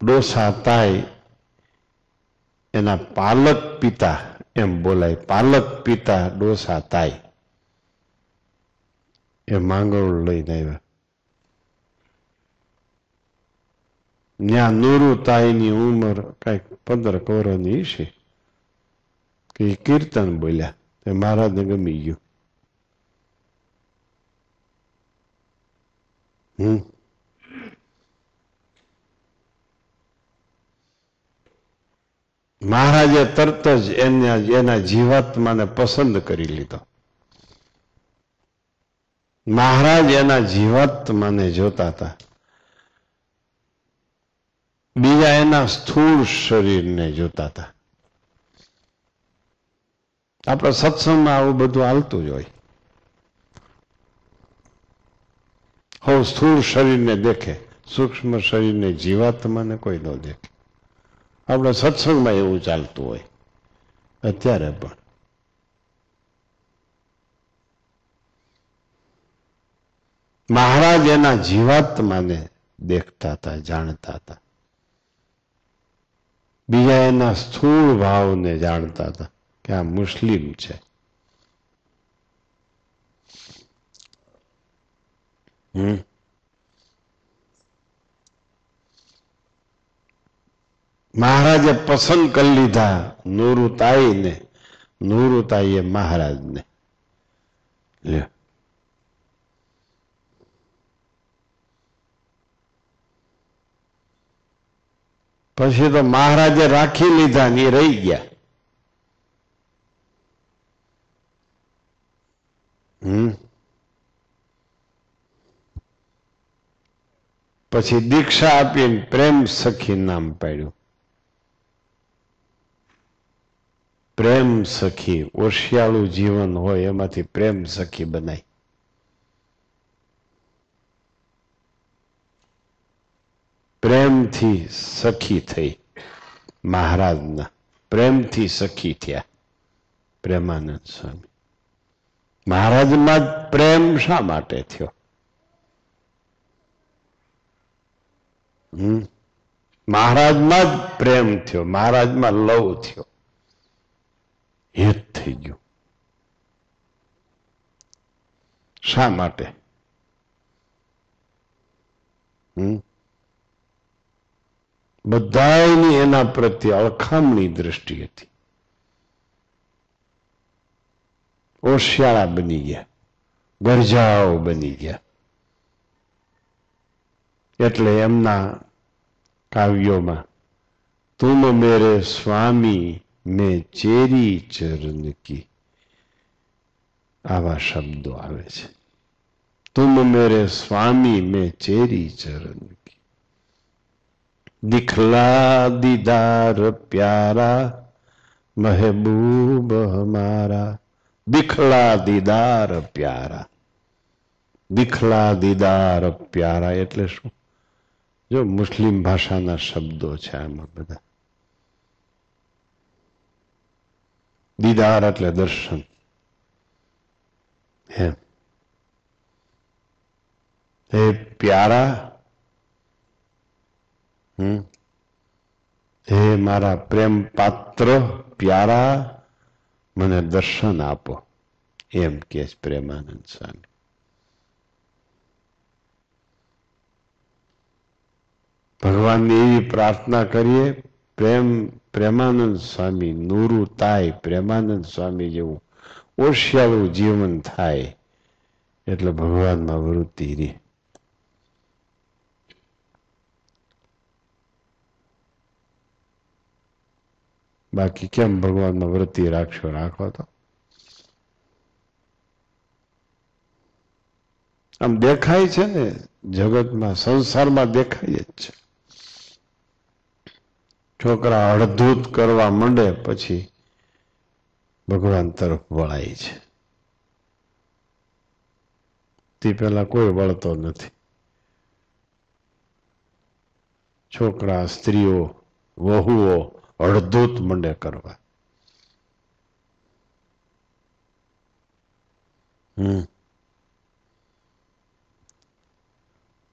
ડોસા તાઈ એના પાલક પિતા એમ બોલાય, પાલક પિતા ડોસા તાઈ એ માંગરોળ લઈને આવ્યા. ત્યાં નુરુતાઈની ઉંમર કઈક 15 વર્ષની છે કે કીર્તન બોલ્યા, તે મહારાજને ગમી ગયું. મહારાજે તરત જ એના જીવાત્માને પસંદ કરી લીધો. મહારાજ એના જીવાત્માને જોતા હતા, બીજા એના સ્થૂળ શરીરને જોતા હતા. આપણા સત્સંગમાં આવું બધું હાલતું જ હોય. હો સ્થૂળ શરીરને દેખે, સૂક્ષ્મ શરીરને, જીવાત્માને કોઈ ન દેખે. આપણા સત્સંગમાં એવું ચાલતું હોય અત્યારે પણ. મહારાજ એના જીવાત્માને દેખતા હતા, જાણતા હતા. બીજા એના સ્થૂળ ભાવને જાણતા હતા કે આ મુસ્લિમ છે. મહારાજે પસંદ કરી લીધા નુરુતાઈને, નુરુતાઈએ મહારાજને. પછી તો મહારાજે રાખી લીધા ને એ રહી ગયા. પછી દીક્ષા આપીને પ્રેમ સખી નામ પાડ્યું. પ્રેમ સખી, ઓશિયાળું જીવન હોય એમાંથી પ્રેમ સખી બનાય. પ્રેમથી સખી થઈ મહારાજના, પ્રેમથી સખી થયા પ્રેમાનંદ સ્વામી. મહારાજમાં જ પ્રેમ શા માટે થયો? મહારાજમાં જ પ્રેમ થયો, મહારાજમાં લવ થયો, હેત થઈ ગયું. શા માટે? બધાની એના પ્રત્યે અળખામણી દ્રષ્ટિ હતી. ઓશિયાળા બની ગયા, ગરજાઓ બની ગયા. એટલે એમના કાવ્યોમાં તુમ મેરે સ્વામી મેં ચેરી ચરણ કી આવા શબ્દો આવે છે. તુમ મેરે સ્વામી મેં ચેરી ચરણ કી, દિખલા દીદાર પ્યારા મહેબૂબ હમારા. દિખલા દીદાર પ્યારા, દિખલા દીદાર પ્યારા એટલે શું? જો મુસ્લિમ ભાષાના શબ્દો છે આમાં બધા. દીદાર એટલે દર્શન. હે પ્યારા, હે મારા પ્રેમ પાત્ર પ્યારા, મને દર્શન આપો, એમ કે પ્રેમાનંદ સ્વામી. ભગવાનની એવી પ્રાર્થના કરીએ, પ્રેમાનંદ સ્વામી નૂરું તાય, પ્રેમાનંદ સ્વામી જેવું ઓશિયાળું જીવન થાય એટલે ભગવાનમાં વૃત્તિ રહે. બાકી કેમ ભગવાનમાં વૃત્તિ રાખશો? રાખો તો આમ દેખાય છે ને, જગતમાં સંસારમાં દેખાય જ છે. છોકરા અડધૂત કરવા માંડે પછી ભગવાન તરફ વળાય છે. તે પેલા કોઈ વળતો નથી. છોકરા, સ્ત્રીઓ, વહુઓ અડધૂત મંડે કરવા.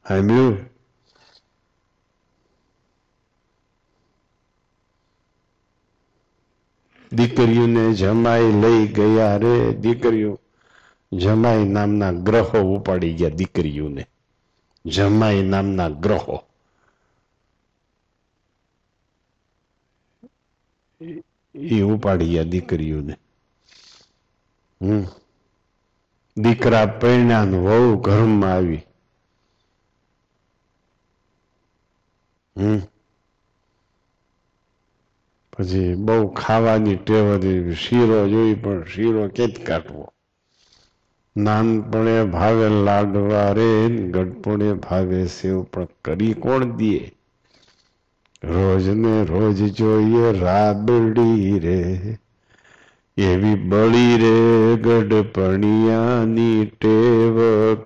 સાંભળ્યું? દીકરીઓને જમાઈ લઈ ગયા રે. દીકરીઓ જમાઈ નામના ગ્રહો ઉપાડી ગયા. દીકરીઓને જમાઈ નામના ગ્રહો એ ઉપાડી ગયા દીકરીઓને. દીકરા પરણ્યા, વહુ ઘરમાં આવી. પછી બહુ ખાવાની ટેવ હતી. શીરો જોઈ પણ શીરો કેત કાઢવો. નાનપણે ભાવે લાડવા રે, ગઢપણે ભાવે સેવ, પણ કરી કોણ દીએ? રોજ ને રોજ જોઈએ રાબડી રે, એવી બળી રે ગઢપણિયાની ટેવ.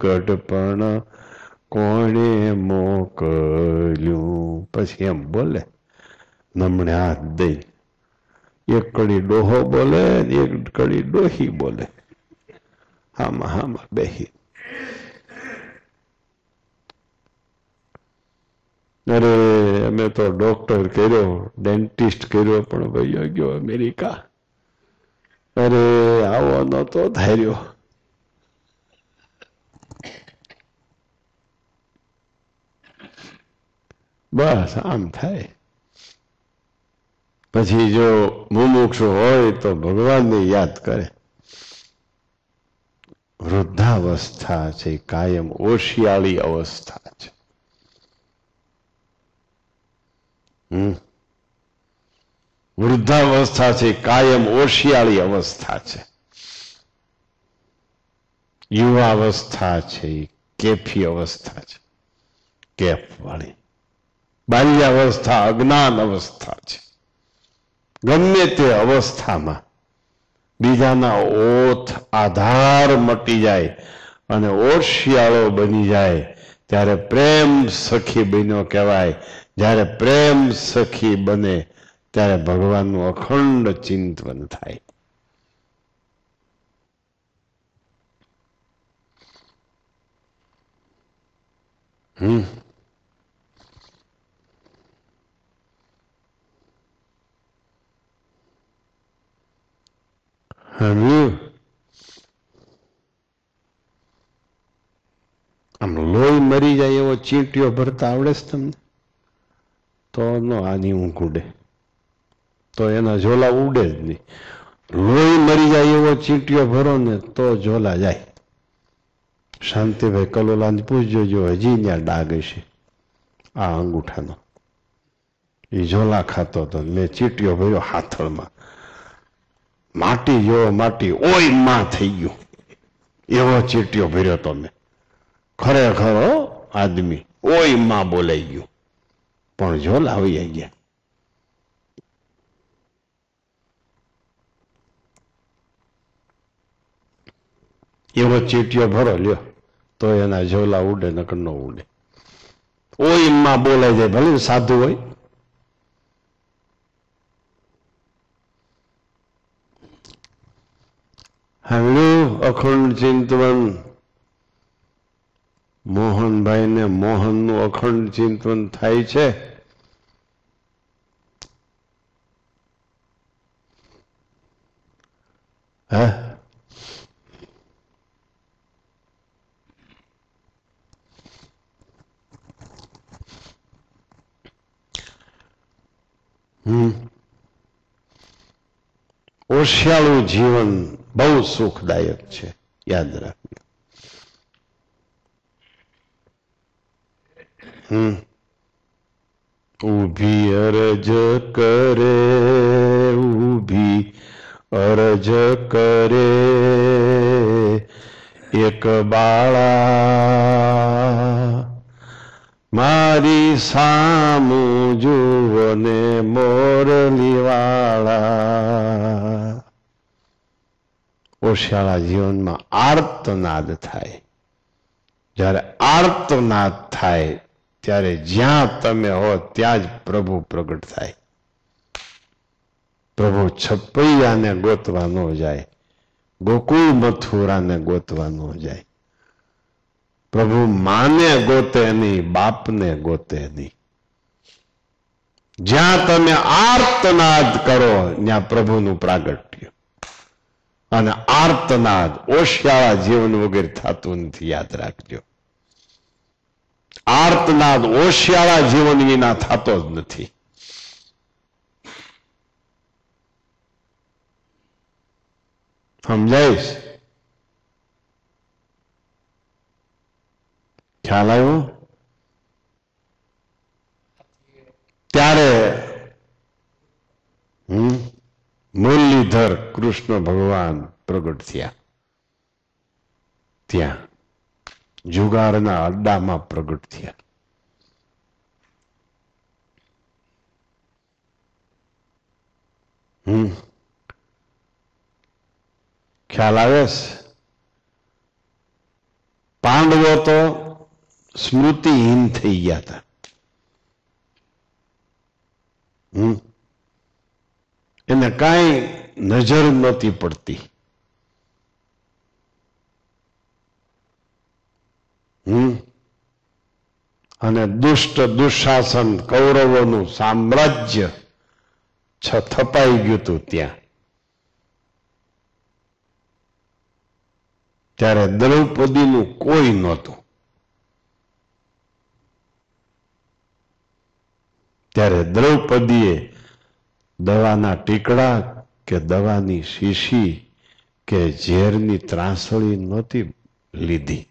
ગઢપણ કોણે મોકલ્યું? પછી એમ બોલે નમણે હાથ દઈ. એક કડી ડોહો બોલે, એક કડી ડોહી બોલે, હામાં હામાં બેહી. અરે અમે તો ડોક્ટર કર્યો, ડેન્ટિસ્ટ કર્યો, પણ ભાઈ ગયો અમેરિકા. અરે આવો નતો ધાર્યો. બસ આમ થાય. પછી જો મુમુક્ષુ હોય તો ભગવાનને યાદ કરે. વૃદ્ધાવસ્થા છે કાયમ ઓશિયાળી અવસ્થા છે. વૃદ્ધાવસ્થા છે કાયમ ઓશિયાળી અવસ્થા છે. યુવાવસ્થા છે કેફી અવસ્થા છે, કેફ વાળી. બાલ્યાવસ્થા અજ્ઞાન અવસ્થા છે. ગમે તે અવસ્થામાં બીજાના ઓથ આધાર મટી જાય અને ઓશિયાળો બની જાય ત્યારે પ્રેમ સખી બન્યો કહેવાય. જ્યારે પ્રેમ સખી બને ત્યારે ભગવાનનું અખંડ ચિંતન થાય. આમ લોહી મરી જાય એવો ચીંટીઓ ભરતા આવડે છે તમને? તો નો આની ઊંઘ ઉડે, તો એના ઝોલા ઉડે જ નહીં. લોહી મરી જાય એવો ચીંટીઓ ભરો ને તો ઝોલા જાય. શાંતિભાઈ કલોલાને પૂછજો, જો હજી ત્યાં ડાઘ હશે આ અંગૂઠાનો. એ ઝોલા ખાતો હતો, મેં ચીંટીઓ ભર્યો હાથળમાં, માટી જેવો માટી ઓય માં થઈ ગયું એવો ચીંટીઓ ભર્યો તો મેં. ખરેખર આદમી ઓય માં બોલાઈ ગયું, પણ ઝોલા વહી ગયા. એવો ચીંટીઓ ભરો લ્યો તો એના ઝોલા ઉડે, નકર ન ઉડે. ઓય માં બોલાઈ જાય, ભલે સાધુ હોય. સાંભળ્યું અખંડ ચિંતવન? મોહનભાઈ ને મોહન નું અખંડ ચિંતવન થાય છે. હે ઓશિયાળું જીવન બહુ સુખદાયક છે, યાદ રાખજો. ઊભી અરજ કરે, ઊભી અરજ કરે એક બાળા, મારી સામું જુઓ ને મોરલી વાળા. ઓશિયાળા જીવનમાં આર્તનાદ થાય. જ્યારે આર્તનાદ થાય ત્યારે જ્યાં તમે હો ત્યાં જ પ્રભુ પ્રગટ થાય. પ્રભુ છપૈયાને ગોતવા ન જાય, ગોકુળ મથુરાને ગોતવા ન જાય. પ્રભુ માને ગોતે નહીં, બાપને ગોતે નહીં. જ્યાં તમે આર્તનાદ કરો ત્યાં પ્રભુનું પ્રાગટ્ય. અને આર્તનાદ ઓશિયાળા જીવન વગેરે થતું નથી, યાદ રાખજો. આર્તનાદ ઓશિયાળા જીવન વિના થતો જ નથી. સમજાઈશ? ખ્યાલ આવ્યો? ત્યારે મુરલીધર કૃષ્ણ ભગવાન પ્રગટ થયા. ત્યાં જુગારના અડ્ડામાં પ્રગટ થયા. ખ્યાલ આવે છે? પાંડવો તો સ્મૃતિહીન થઈ ગયા હતા. એને કાંઈ નજર નહોતી પડતી. અને દુષ્ટ દુશાસન કૌરવોનું સામ્રાજ્ય થપાઈ ગયું હતું ત્યાં. ત્યારે દ્રૌપદીનું કોઈ નહોતું. ત્યારે દ્રૌપદીએ દવાના ટીકડા કે દવાની શીશી કે ઝેરની ત્રાસળી નહોતી લીધી.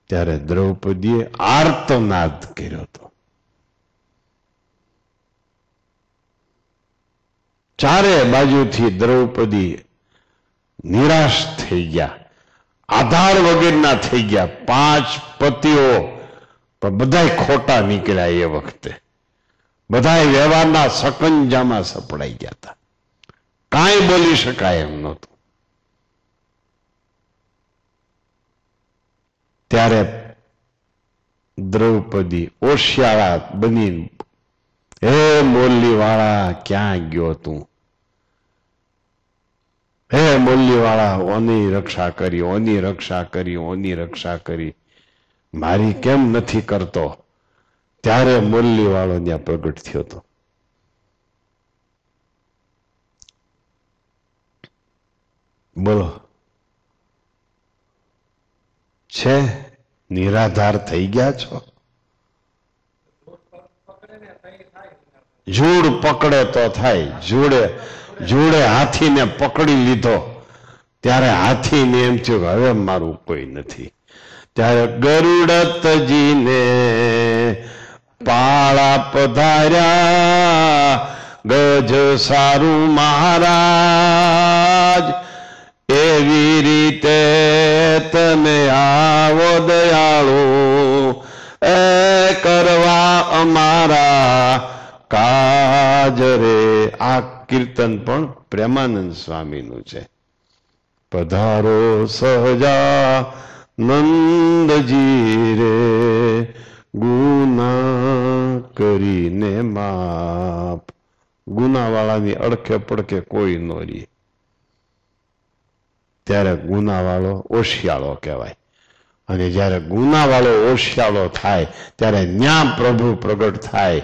ત્યારે દ્રૌપદીએ આર્તનાદ કર્યો હતો. ચારે બાજુથી દ્રૌપદી નિરાશ થઈ ગયા, આધાર વગરના થઈ ગયા. 5 પતિઓ પણ બધાય ખોટા નીકળ્યા. એ વખતે બધાય વ્યવહારના સકંજામાં સપડાઈ ગયા હતા. કાંઈ બોલી શકાય એમ નહોતું. ત્યારે દ્રૌપદી ઓશિયાળા બની, હે મોરલી વાળા ક્યાં ગયો તું? હે મોરલી વાળા, ઓની રક્ષા કરી, ઓની રક્ષા કરી, ઓની રક્ષા કરી. મારી કેમ નથી કરતો? ત્યારે મુરલી વાળો ત્યાં પ્રગટ થયો હતો. બોલો, છે નિરાધાર થઈ ગયા છો? જૂડ પકડે તો થાય. જૂડે હાથીને પકડી લીધો ત્યારે હાથીને એમ થયું કે હવે મારું કોઈ નથી. ત્યારે ગરુડતજીને પાળા પધાર્યા, ગજ સારું મહારાજ, એવી રીતે તમે આવો દયાળુ, એ કરવા અમારા કાજ રે. આ કીર્તન પણ પ્રેમાનંદ સ્વામીનું છે. પધારો સહજા નંદજી રે, ગુના કરીને માપ. ગુનાવાળાની અડખે પડખે કોઈ ન રહે. ત્યારે ગુનાવાળો ઓશિયાળો કહેવાય. અને જ્યારે ગુનાવાળો ઓશિયાળો થાય ત્યારે ન્યા પ્રભુ પ્રગટ થાય.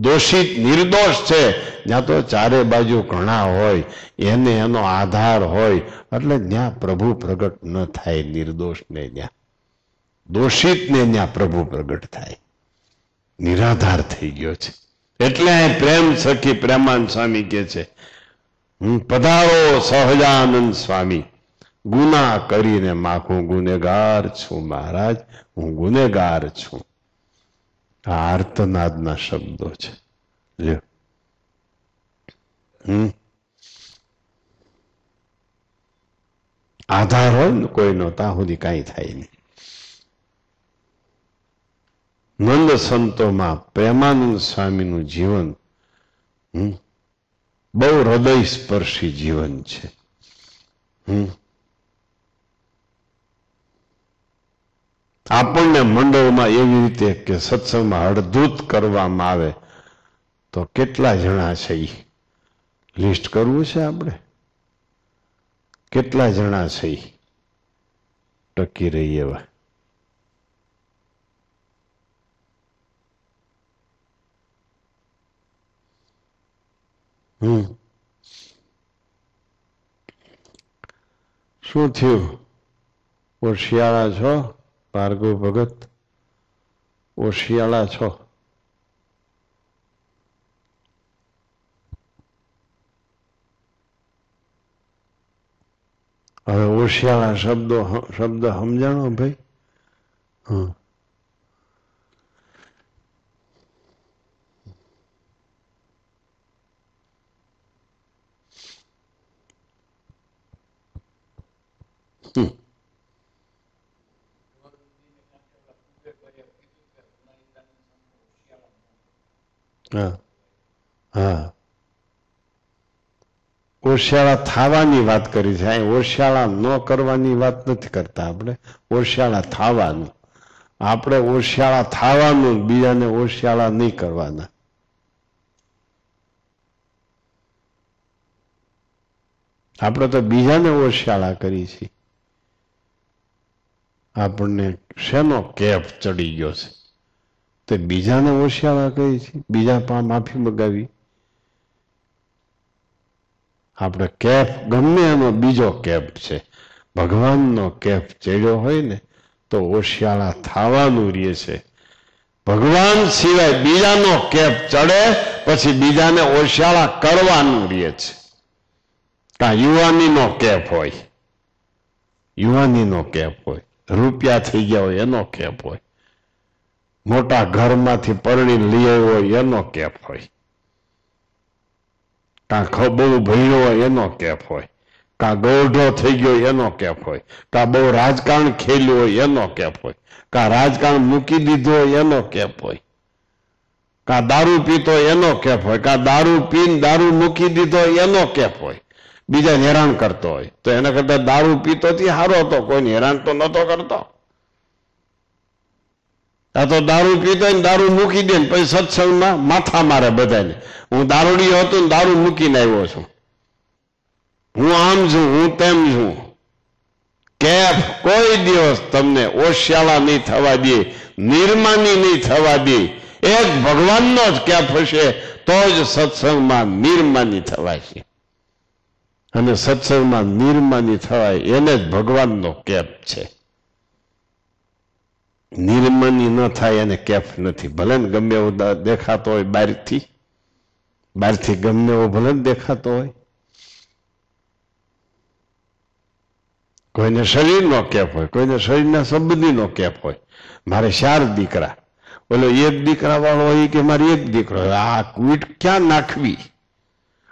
દોષિત નિર્દોષ છે જ્યાં તો ચારે બાજુ ઘણા હોય, એને એનો આધાર હોય, એટલે ત્યાં પ્રભુ પ્રગટ ન થાય. નિર્દોષને ત્યાં, દોષિતને ત્યાં પ્રભુ પ્રગટ થાય. નિરાધાર થઈ ગયો છે. એટલે આ પ્રેમ સખી પ્રેમાનંદ સ્વામી કે છે, પધારો સહજાનંદ સ્વામી, ગુના કરીને માખું ગુનેગાર છું મહારાજ, હું ગુનેગાર છું. આ આર્તનાદના શબ્દો છે. લ્યો, આધાર હોય ને કોઈનો, ત્યાં સુધી કાંઈ થાય નહીં. નંદ સંતોમાં પ્રેમાનંદ સ્વામીનું જીવન બહુ હૃદય સ્પર્શી જીવન છે. આપણને મંડળમાં એવી રીતે કે સત્સંગમાં હળધૂત કરવામાં આવે તો કેટલા જણા છે એ લિસ્ટ કરવું છે આપણે? કેટલા જણા છે એ ટકી રહી એવા? શું થયું? ઓશિયાળા છો ભાર્ગવ ભગત? ઓશિયાળા છો? હવે ઓશિયાળા શબ્દ સમજાણો ભાઈ? હા, ઓશિયાળા થવાની વાત કરી છે. ઓશિયાળા ન કરવાની વાત નથી કરતા આપણે, ઓશિયાળા થવાનું. આપણે ઓશિયાળા થવાનું, બીજાને ઓશિયાળા નહીં કરવાના. આપણે તો બીજાને ઓશિયાળા કરી છે. આપણને શેનો કેફ ચડી ગયો છે? તે બીજાને ઓશિયાળા કરી છે, બીજા પાસે માફી મગાવી. આપણે કેફ ગમે એનો બીજો કેફ છે, ભગવાનનો કેફ ચડ્યો હોય ને તો ઓશિયાળા થવાનું રહે છે. ભગવાન સિવાય બીજાનો કેફ ચડે પછી બીજાને ઓશિયાળા કરવાનું રહે છે. કાં યુવાનીનો કેફ હોય, યુવાનીનો કેફ હોય, રૂપિયા થઈ ગયા હોય એનો કેફ હોય, મોટા ઘરમાંથી પરણી લઈ આવ્યો હોય એનો કેફ હોય, કાં બહુ ભણ્યો હોય એનો કેફ હોય, કાં ગોઢો થઈ ગયો એનો કેફ હોય, કાં બહુ રાજકારણ ખેલ્યું હોય એનો કેફ હોય, કાં રાજકારણ મૂકી દીધું હોય એનો કેફ હોય, કાં દારૂ પીતો એનો કેફ હોય, કાં દારૂ પીને દારૂ મૂકી દીધો એનો કેફ હોય. બીજા હેરાન કરતો હોય તો એના કરતા દારૂ પીતો થી સારો હતો, કોઈને હેરાન તો નતો કરતો. આ તો દારૂ પીતો ને દારૂ મૂકી દે ને પછી સત્સંગમાં માથા મારે બધાને, હું દારૂડીયો હતો ને દારૂ મૂકીને આવ્યો છું, હું આમ છું, હું તેમ છું. કેફ કોઈ દિવસ તમને ઓશિયાળા નહીં થવા દે, નિર્માની નહીં થવા દે. એક ભગવાનનો જ કેફ હશે તો જ સત્સંગમાં નિર્માની થવાય. અને સત્સંગમાં નિર્માની થવાય એને જ ભગવાનનો કેફ છે. નિર્માની ન થાય એને કેફ નથી. ભલે ને ગમે એવો દેખાતો હોય બહારથી ગમે એવો ભલે ને દેખાતો હોય. કોઈને શરીરનો કેફ હોય, કોઈને શરીરના સંબંધીનો કેફ હોય. મારે 4 દીકરા, ઓલો 1 દીકરા વાળો હોય કે મારે 1 દીકરો, આ કુઈટ ક્યાં નાખવી?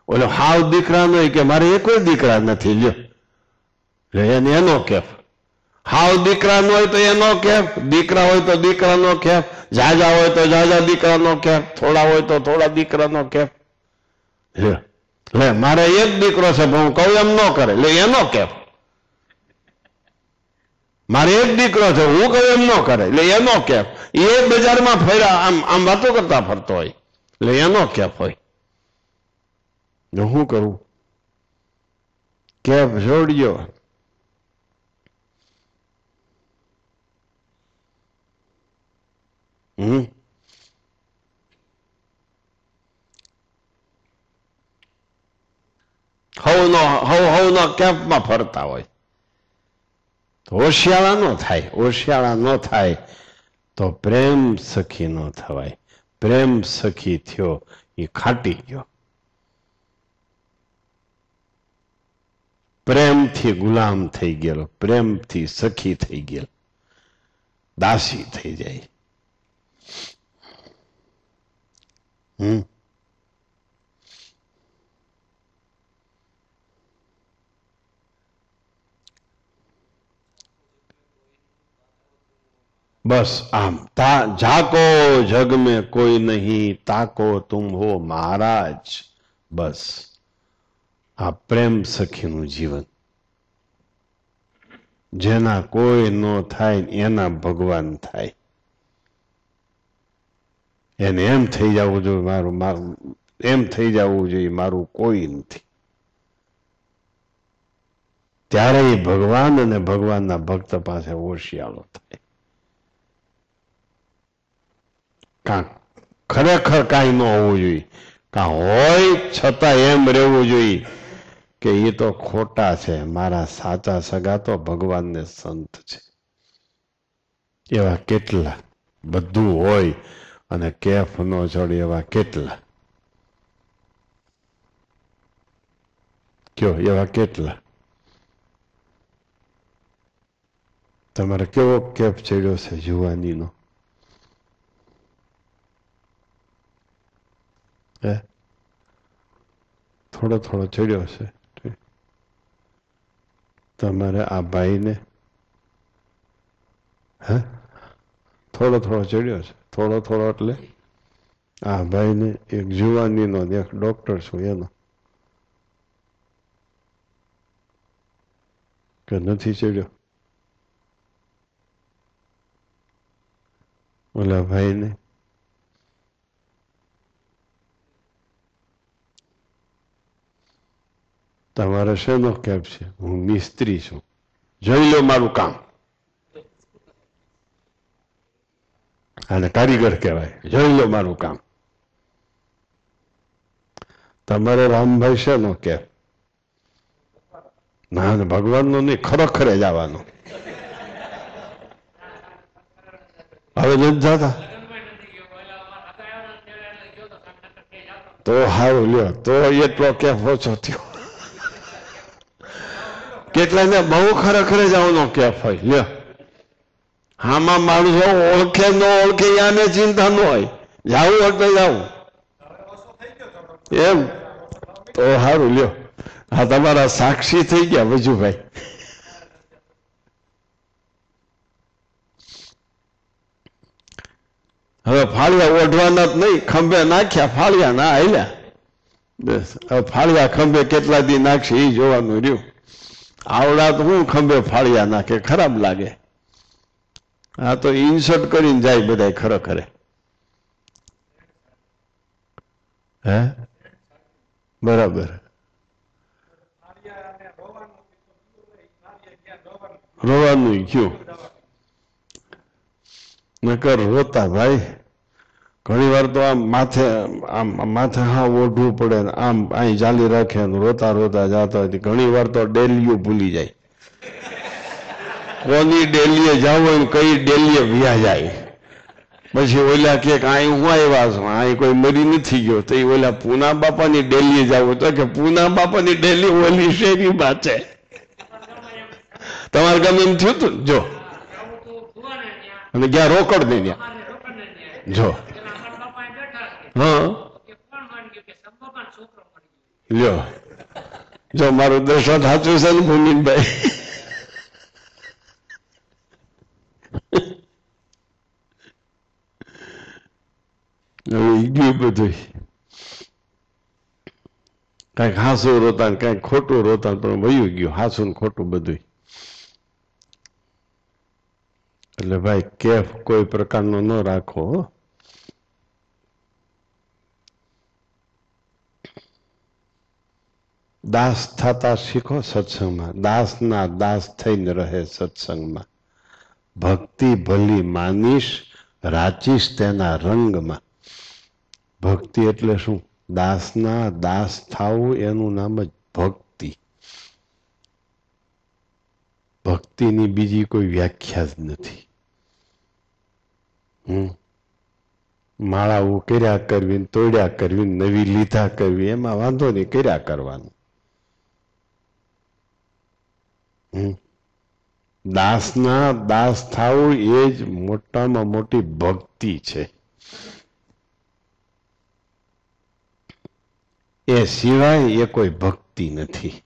ઓલો હાવ દીકરા નો કે મારે કોઈ દીકરા નથી, લ્યો એને એનો કેફ. હાવ દીકરા નો હોય તો એનો કેફ, દીકરા હોય તો દીકરાનો કેફ, જાજા હોય તો જાજા દીકરાનો કેફ, થોડા હોય તો થોડા દીકરાનો કેફ. લે મારે 1 દીકરો છે પણ હું કહું એમ ન કરે, લે એનો કેફ. મારે 1 દીકરો છે હું કહું એમ ન કરે, એટલે એનો કેફ. એ બજારમાં ફર્યા આમ વાતો કરતા ફરતો હોય, એટલે એનો કેફ હોય. શું કરું? કેફ જોડ્યો. હવનો કેમ્પમાં ફરતા હોય. હોશિયાળા ન થાય. હોશિયાળા ન થાય તો પ્રેમ સખી ન થવાય. પ્રેમ સખી થયો એ ખાટી ગયો. પ્રેમથી ગુલામ થઈ ગયેલો, પ્રેમથી સખી થઈ ગયેલો, દાસી થઈ જાય. बस आम जाको जग में कोई नहीं, ताको तुम हो महाराज. बस आ प्रेम सखीનું જીવન. જેના કોઈ નો થાય એના ભગવાન થાય. એને એમ થઈ જવું જોઈએ મારું એમ થઈ જવું જોઈએ મારું કોઈ નથી. ત્યારે એ ભગવાન અને ભગવાનના ભક્ત પાસે હોશિયાળો થાય. ખરેખર કાંઈ ન હોવું જોઈએ. હોય છતાં એમ રહેવું જોઈએ કે એ તો ખોટા છે, મારા સાચા સગા તો ભગવાનને સંત છે. એવા કેટલા બધું હોય અને કેફ ન ચડે એવા કેટલા. કયો એવા કેટલા. તમારે કેવો કેફ ચડ્યો છે જુવાનીનો? થોડો થોડો ચડ્યો છે. તમારે આ ભાઈને થોડો થોડો ચડ્યો છે. થોડો થોડો એટલે આ ભાઈને એક જુવાનીનો એક ડોક્ટર છું એનો કે નથી ચડ્યો? ઓલા ભાઈને તમારે શેનો કેફ છે? હું મિસ્ત્રી છું, જોઈ લો મારું કામ. અને કારીગર કહેવાય, જોઈ લો મારું કામ. તમારે રામભાઈ શેનો કેફ? ના ભગવાનનો નહીં, ખરેખરે જવાનો. હવે નથી જતા તો હારું લ્યો, તો એટલો કેફ ઓછો થયો. કેટલાને બહુ ખરેખરે જવાનો કેફ હોય. લ્યો આમાં માણસો ઓળખે ન ઓળખે યાને ચિંતા ન હોય, જવું હોય તો જવું. એમ તો સારું લ્યો. હા તમારા સાક્ષી થઈ ગયા વજુભાઈ. હવે ફાળિયા ઓઢવાના જ નહીં, ખંભે નાખ્યા ફાળિયા ના હાલ્યા. બસ હવે ફાળિયા ખંભે કેટલા દી નાખશે એ જોવાનું રહ્યું. આવડા તો હું ખંભે ફાળિયા નાખે, ખરાબ લાગે. આ તો ઇન્સર્ટ કરીને જાય બધા ખરેખરે. હે બરાબર. રોવાનું ગયું. નકર રોતા ભાઈ. ઘણી વાર તો આમ માથે હા ઓઢવું પડે, આમ અહીં ચાલી રાખે, રોતા રોતા જતા હોય. ઘણી વાર તો ડેલીઓ ભૂલી જાય. કોની ડેલીએ જવું હોય, કઈ ડેલીએ વ્યા જાય. પછી ઓલા કે અહીં હું આવ્યા છું, અહીં કોઈ મરી નથી ગયો. તો એ ઓલા પૂના બાપાની ડેલીએ જવું, તો કે પૂના બાપાની ડેલી ઓલી શેરીમાં છે. તમારે ગમે એમ થયું તું જો, અને જ્યાં રોકડ નહીં ત્યાં જો. હા લ્યો, જો મારું દર્શન સાચું છે ને ભૂમિનભાઈ? ગયું બધું, કઈક હાસું રોતા ને કઈક ખોટું રોતા, પણ વયું ગયું હાસું ને ખોટું બધું. એટલે ભાઈ કેફ કોઈ પ્રકારનો ન રાખો. દાસ થતા શીખો સત્સંગમાં. દાસના દાસ થઈને રહે સત્સંગમાં. ભક્તિ ભલી માનીશ, રાચીશ તેના રંગમાં. ભક્તિ એટલે શું? દાસના દાસ થાવું, એનું નામ જ ભક્તિ. ભક્તિની બીજી કોઈ વ્યાખ્યા જ નથી. માળા કર્યા કરવી, તોડ્યા કરવી, નવી લીધા કરવી, એમાં વાંધો નહીં, કર્યા કરવાનું. દાસના દાસ થાવું એ જ મોટામાં મોટી ભક્તિ છે. એ સિવાય એ કોઈ ભક્તિ નથી.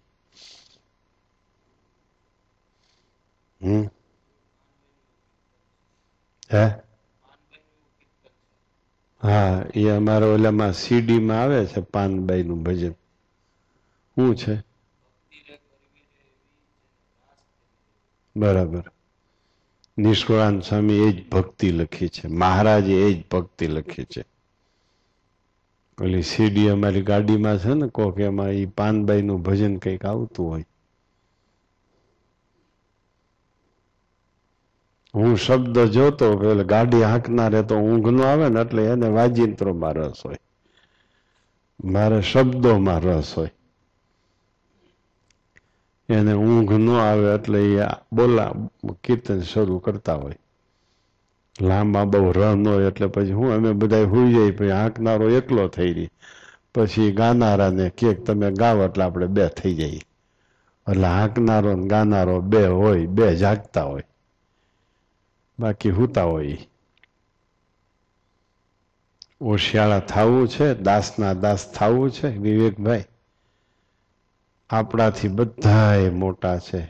હે હા, એ અમારા ઓલામાં સીડીમાં આવે છે પાનબાઈ નું ભજન. શું છે? બરાબર. નિષ્કળાનંદ સ્વામી એ જ ભક્તિ લખી છે, મહારાજે એ જ ભક્તિ લખી છે. ઓલી સીડી અમારી ગાડીમાં છે ને, કોક એમાં એ પાનબાઈ નું ભજન કઈક આવતું હોય. હું શબ્દ જોતો, પેલા ગાડી હાંકનારે તો ઊંઘ નો આવે ને, એટલે એને વાજિંત્રોમાં રસ હોય, મારે શબ્દોમાં રસ હોય. એને ઊંઘ ન આવે એટલે એ કીર્તન શરૂ કરતા હોય. લાંબા બહુ રન હોય એટલે પછી હું અમે બધા હુઈ જાય, પછી હાંકનારો એકલો થઈ રહી, પછી ગાનારાને કે તમે ગાવ એટલે આપણે બે થઈ જઈએ. એટલે હાંકનારો ને ગાનારો બે હોય, બે જાગતા હોય, બાકી હુતા હોય. ઓશિયાળા થાવું છે, દાસના દાસ થાવું છે. વિવેકભાઈ, આપણાથી બધાય મોટા છે,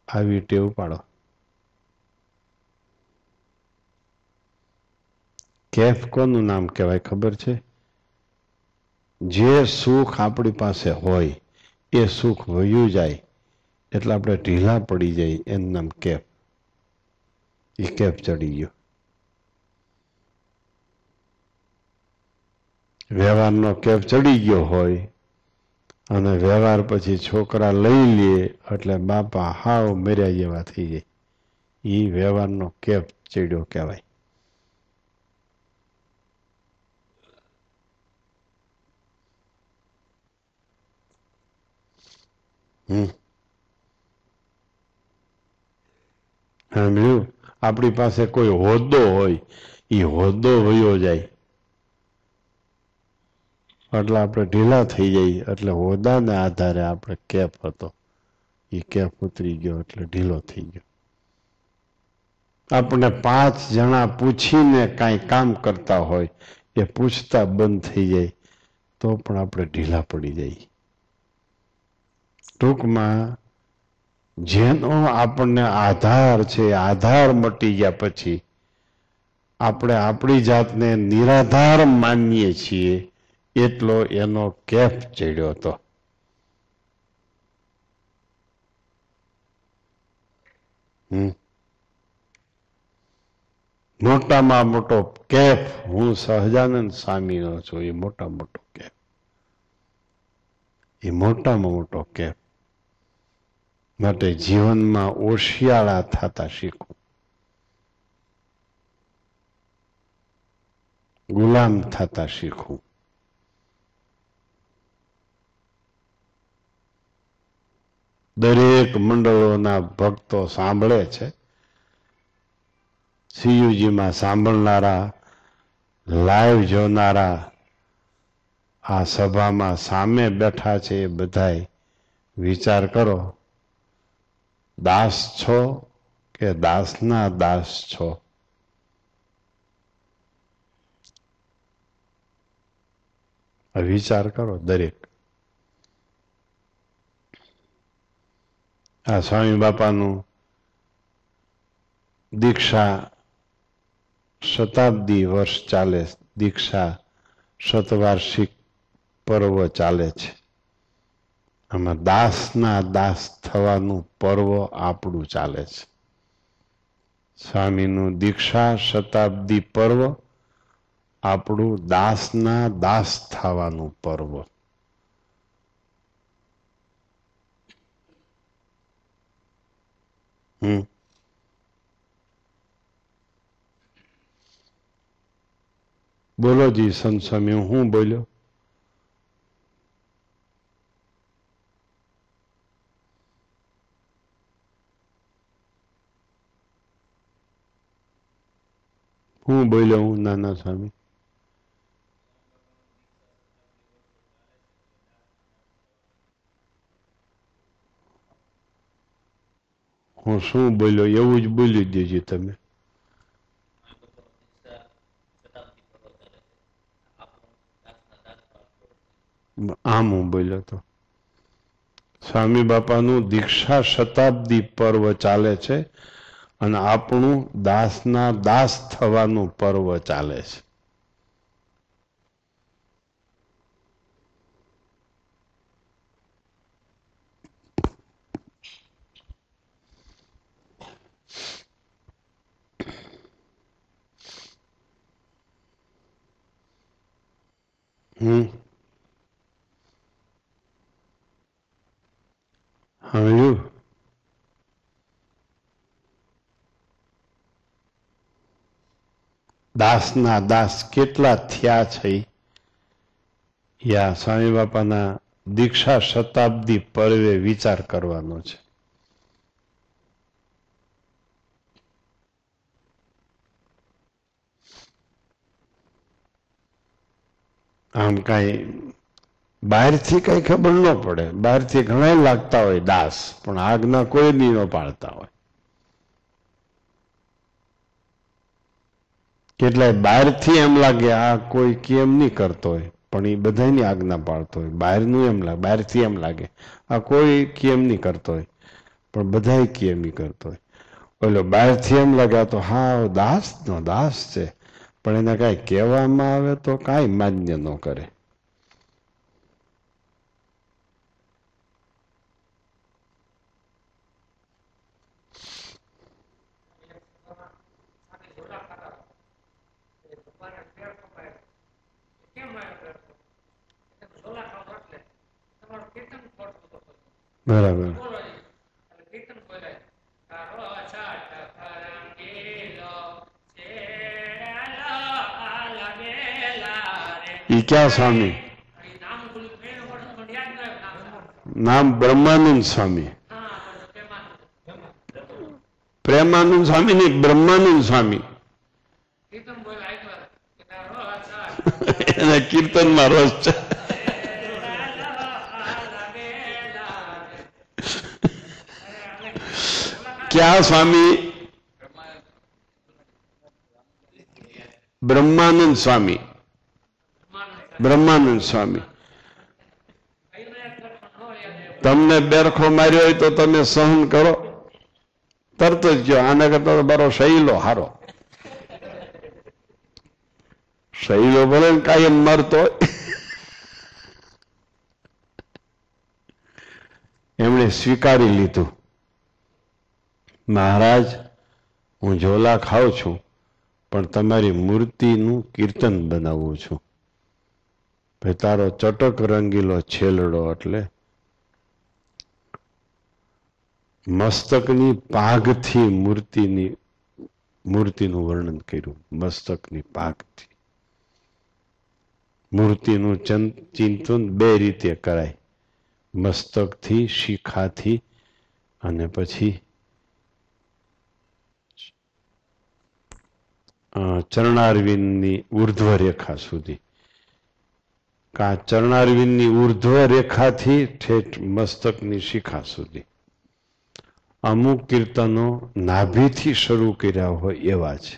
આવી ટેવ પાડો. કેફ કોનું નામ કહેવાય ખબર છે? જે સુખ આપણી પાસે હોય એ સુખ વયું જાય એટલે આપણે ઢીલા પડી જાય, એનું નામ કેફ. એ કેફ ચડી ગયો. વ્યવહારનો કેફ ચડી ગયો હોય અને વ્યવહાર પછી છોકરા લઈ લે એટલે બાપા હાવ મર્યા જેવા થઈ જાય. એ વ્યવહારનો કેફ ચડ્યો કહેવાય. સાંભળ્યું? આપણી પાસે કોઈ હોદ્દો હોય, એ હોદ્દો વયો જાય એટલે આપણે ઢીલા થઈ જઈએ. એટલે હોદ્દાને આધારે આપણે કેફ હતો, એ કેફ ઉતરી ગયો એટલે ઢીલો થઈ ગયો. આપણે 5 જણા પૂછીને કાંઈ કામ કરતા હોય, એ પૂછતા બંધ થઈ જાય તો પણ આપણે ઢીલા પડી જઈએ. ટૂંકમાં જેનો આપણને આધાર છે, આધાર મટી ગયા પછી આપણે આપણી જાતને નિરાધાર માનીએ છીએ, એટલો એનો કેફ ચડ્યો હતો. મોટામાં મોટો કેફ હું સહજાનંદ સ્વામીનો છું. એ મોટા મોટો કેફ, એ મોટામાં મોટો કેફ. માટે જીવનમાં ઓશિયાળા થતા શીખવું, ગુલામ થતા શીખવું. દરેક મંડળોના ભક્તો સાંભળે છે. સીયુજીમાં સાંભળનારા, લાઈવ જોનારા, આ સભામાં સામે બેઠા છે એ બધાય વિચાર કરો, દાસ છો કે દાસના દાસ છો? વિચાર કરો દરેક. આ સ્વામી બાપાનું દીક્ષા શતાબ્દી વર્ષ ચાલે, દીક્ષા શતવાર્ષિક પર્વ ચાલે છે. આમાં દાસના દાસ થવાનું પર્વ આપણું ચાલે છે. સ્વામીનું દીક્ષા શતાબ્દી પર્વ આપણું દાસના દાસ થવાનું પર્વ. બોલો જી સંત સ્વામી, હું બોલ્યો? હું બોલ્યો? હું નાના સ્વામી? હું શું બોલ્યો એવું જ બોલી દેજો તમે. આમ હું બોલ્યો તો. સ્વામી બાપાનું દીક્ષા શતાબ્દી પર્વ ચાલે છે અને આપણું દાસના દાસ થવાનું પર્વ ચાલે છે. સમજ્યું? દાસના દાસ કેટલા થયા છે યા સ્વામી બાપાના દીક્ષા શતાબ્દી પર્વે વિચાર કરવાનો છે. આમ કઈ બહારથી કઈ ખબર ન પડે. બહારથી ઘણા લાગતા હોય દાસ, પણ આજ્ઞા કોઈ ની ન પાડતા હોય. કેટલાય બહારથી એમ લાગે આ કોઈ કેમ નહીં કરતો હોય, પણ એ બધાની આજ્ઞા પાડતો હોય. બહારનું એમ લાગે, બહારથી એમ લાગે આ કોઈ કેમ નહીં કરતો હોય, પણ બધા કેમ નહીં કરતો હોય. ઓલો બહારથી એમ લાગે તો હા દાસ નો દાસ છે, પણ એને કાંઈ કહેવામાં આવે તો કાંઈ માન્ય ન કરે. બરાબર. ઈ ક્યાં સ્વામી? નામ બ્રહ્માનંદ સ્વામી. પ્રેમાનંદ સ્વામી નહીં, બ્રહ્માનંદ સ્વામી. એના કીર્તનમાં રસ છે. ક્યાં સ્વામી? બ્રહ્માનંદ સ્વામી. બ્રહ્માનંદ સ્વામી. તમને બેરખો માર્યો હોય તો તમે સહન કરો, તરત જ કહો આના કરતા તો મારો શૈલો હારો. શૈલો ભલે કાયમ મરતો હોય. એમણે સ્વીકારી લીધું, મહારાજ હું ઝોલા ખાઉં છું પણ તમારી મૂર્તિનું કીર્તન બનાવું છું. ભાઈ તારો ચટક રંગીલો છેલડો એટલે મસ્તકની પાઘથી મૂર્તિનું વર્ણન કર્યું. મસ્તકની પાઘથી મૂર્તિનું ચિંતન બે રીતે કરાય, મસ્તકથી, શિખાથી અને પછી ચરણારવિંદની ઉર્ધ્વ રેખા સુધી. ચરણારવિંદની ઉર્ધ્વ રેખાથી ઠેઠ મસ્તકની શિખા સુધી. અમુક કીર્તનો નાભીથી શરૂ કર્યા હોય એવા છે,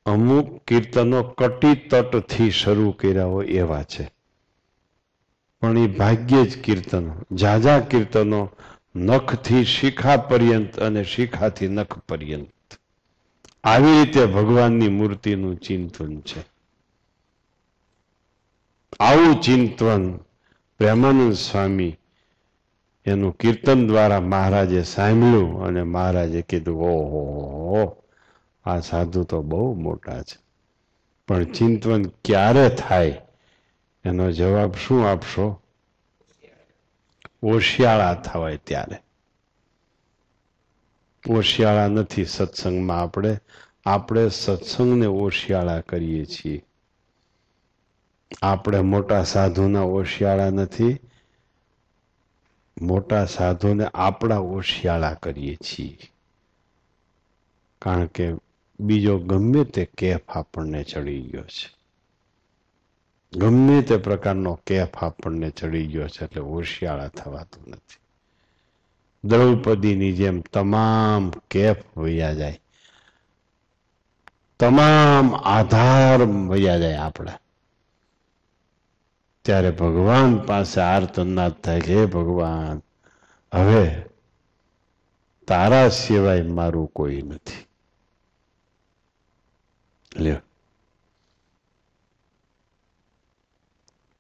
અમુક કીર્તનો કટી તટથી શરૂ કર્યા હોય એવા છે. પણ એ ભાગ્યે જ કીર્તનો, ઝાઝા કીર્તનો નખથી શિખા પર્યંત અને શિખાથી નખ પર્યંત આવી રીતે ભગવાનની મૂર્તિનું ચિંતન છે. આવું ચિંતન પ્રેમાનંદ સ્વામી એનું કીર્તન દ્વારા મહારાજે સાંભળ્યું અને મહારાજે કીધું, ઓહો, આ સાધુ તો બહુ મોટા છે. પણ ચિંતન ક્યારે થાય એનો જવાબ શું આપશો? ઓશિયાળા થવાય ત્યારે. ઓશિયાળા નથી સત્સંગમાં. આપણે સત્સંગને ઓશિયાળા કરીએ છીએ. આપણે મોટા સાધુના ઓશિયાળા નથી, મોટા સાધુને આપણા ઓશિયાળા કરીએ છીએ. કારણ કે બીજો ગમે તે કેફ આપણને ચડી ગયો છે, ગમે તે પ્રકારનો કેફ આપણને ચડી ગયો છે, એટલે હોશિયાળા થવાતું નથી. દ્રૌપદીની જેમ તમામ કેફ વયા જાય, તમામ આધાર વયા જાય આપણા. ત્યારે ભગવાન પાસે આર્તનાદ થાય કે હે ભગવાન, હવે તારા સિવાય મારું કોઈ નથી. લ્યો,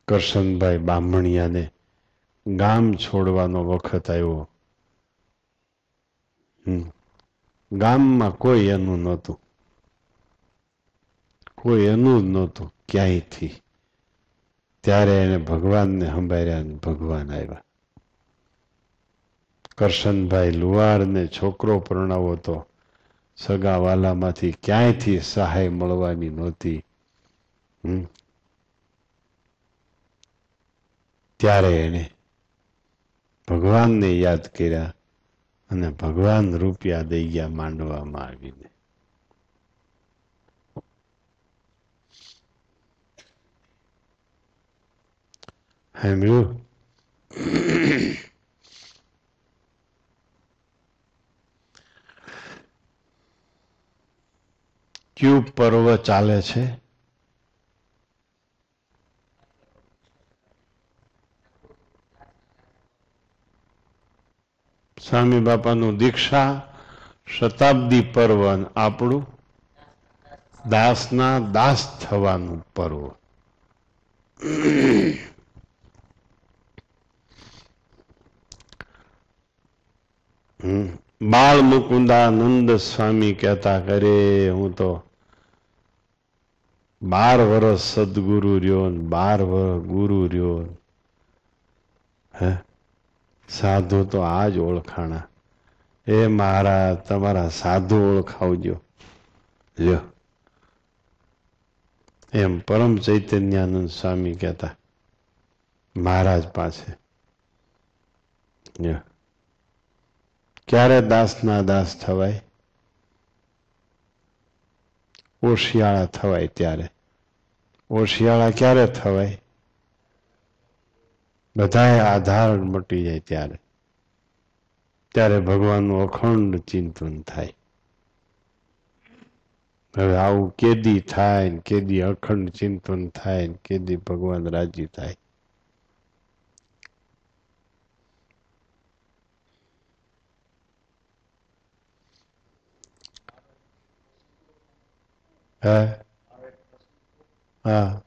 કરશનભાઈ બામણિયાને ગામ છોડવાનો વખત આવ્યો. ગામમાં કોઈ એનું નહોતું, કોઈ એનું જ નહોતું ક્યાંયથી. ત્યારે એને ભગવાનને સંભાળ્યા અને ભગવાન આવ્યા. કરશનભાઈ લુહારને છોકરો પરણાવો તો સગા વાલામાંથી ક્યાંયથી સહાય મળવાની નહોતી. ત્યારે એને ભગવાનને યાદ કર્યા અને ભગવાન રૂપિયા દઈ ગયા માંડવામાં આવીને. સાંભળ્યું? કયું પર્વ ચાલે છે? સ્વામી બાપાનું દીક્ષા શતાબ્દી પર્વ, આપણું દાસના દાસ થવાનું પર્વ. બાળ મુકુંદાનંદ સ્વામી કહેતા, કરે હું તો 12 વર્ષ સદગુરુ રહ્યો, 12 વર્ષ ગુરુ રહ્યો. હે, સાધુ તો આ જ ઓળખાણા. એ મહારાજ, તમારા સાધુ ઓળખાવજો. લ્યો, એમ પરમ ચૈતન્યાનંદ સ્વામી કહેતા મહારાજ પાસે. લ્યો, ક્યારે દાસના દાસ થવાય? ઓશિયાળા થવાય ત્યારે. ઓશિયાળા ક્યારે થવાય? બધાએ આધાર મટી જાય ત્યારે. ત્યારે ભગવાનનું અખંડ ચિંતન થાય. હવે આવું કેદી થાય ને કેદી અખંડ ચિંતન થાય ને કેદી ભગવાન રાજી થાય. હે, હા,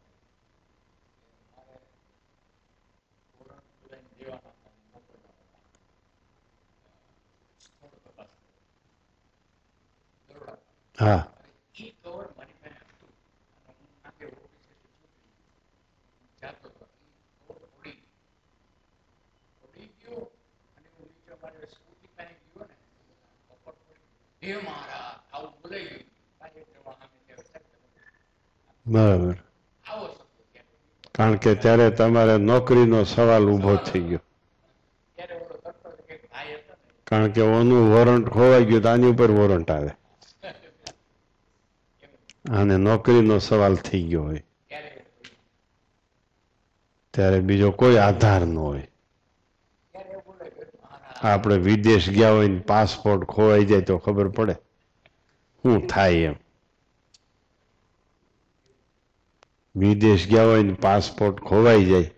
હા, બરાબર. કારણ કે ત્યારે તમારે નોકરીનો સવાલ ઉભો થઈ ગયો. કારણ કે ઓનું વોરંટ ખોવાઈ ગયું તો આની ઉપર વોરંટ આવે અને નોકરીનો સવાલ થઈ ગયો હોય ત્યારે બીજો કોઈ આધાર ન હોય. આપણે વિદેશ ગયા હોય ને પાસપોર્ટ ખોવાઈ જાય તો ખબર પડે શું થાય એમ. વિદેશ ગયા હોય ને પાસપોર્ટ ખોવાઈ જાય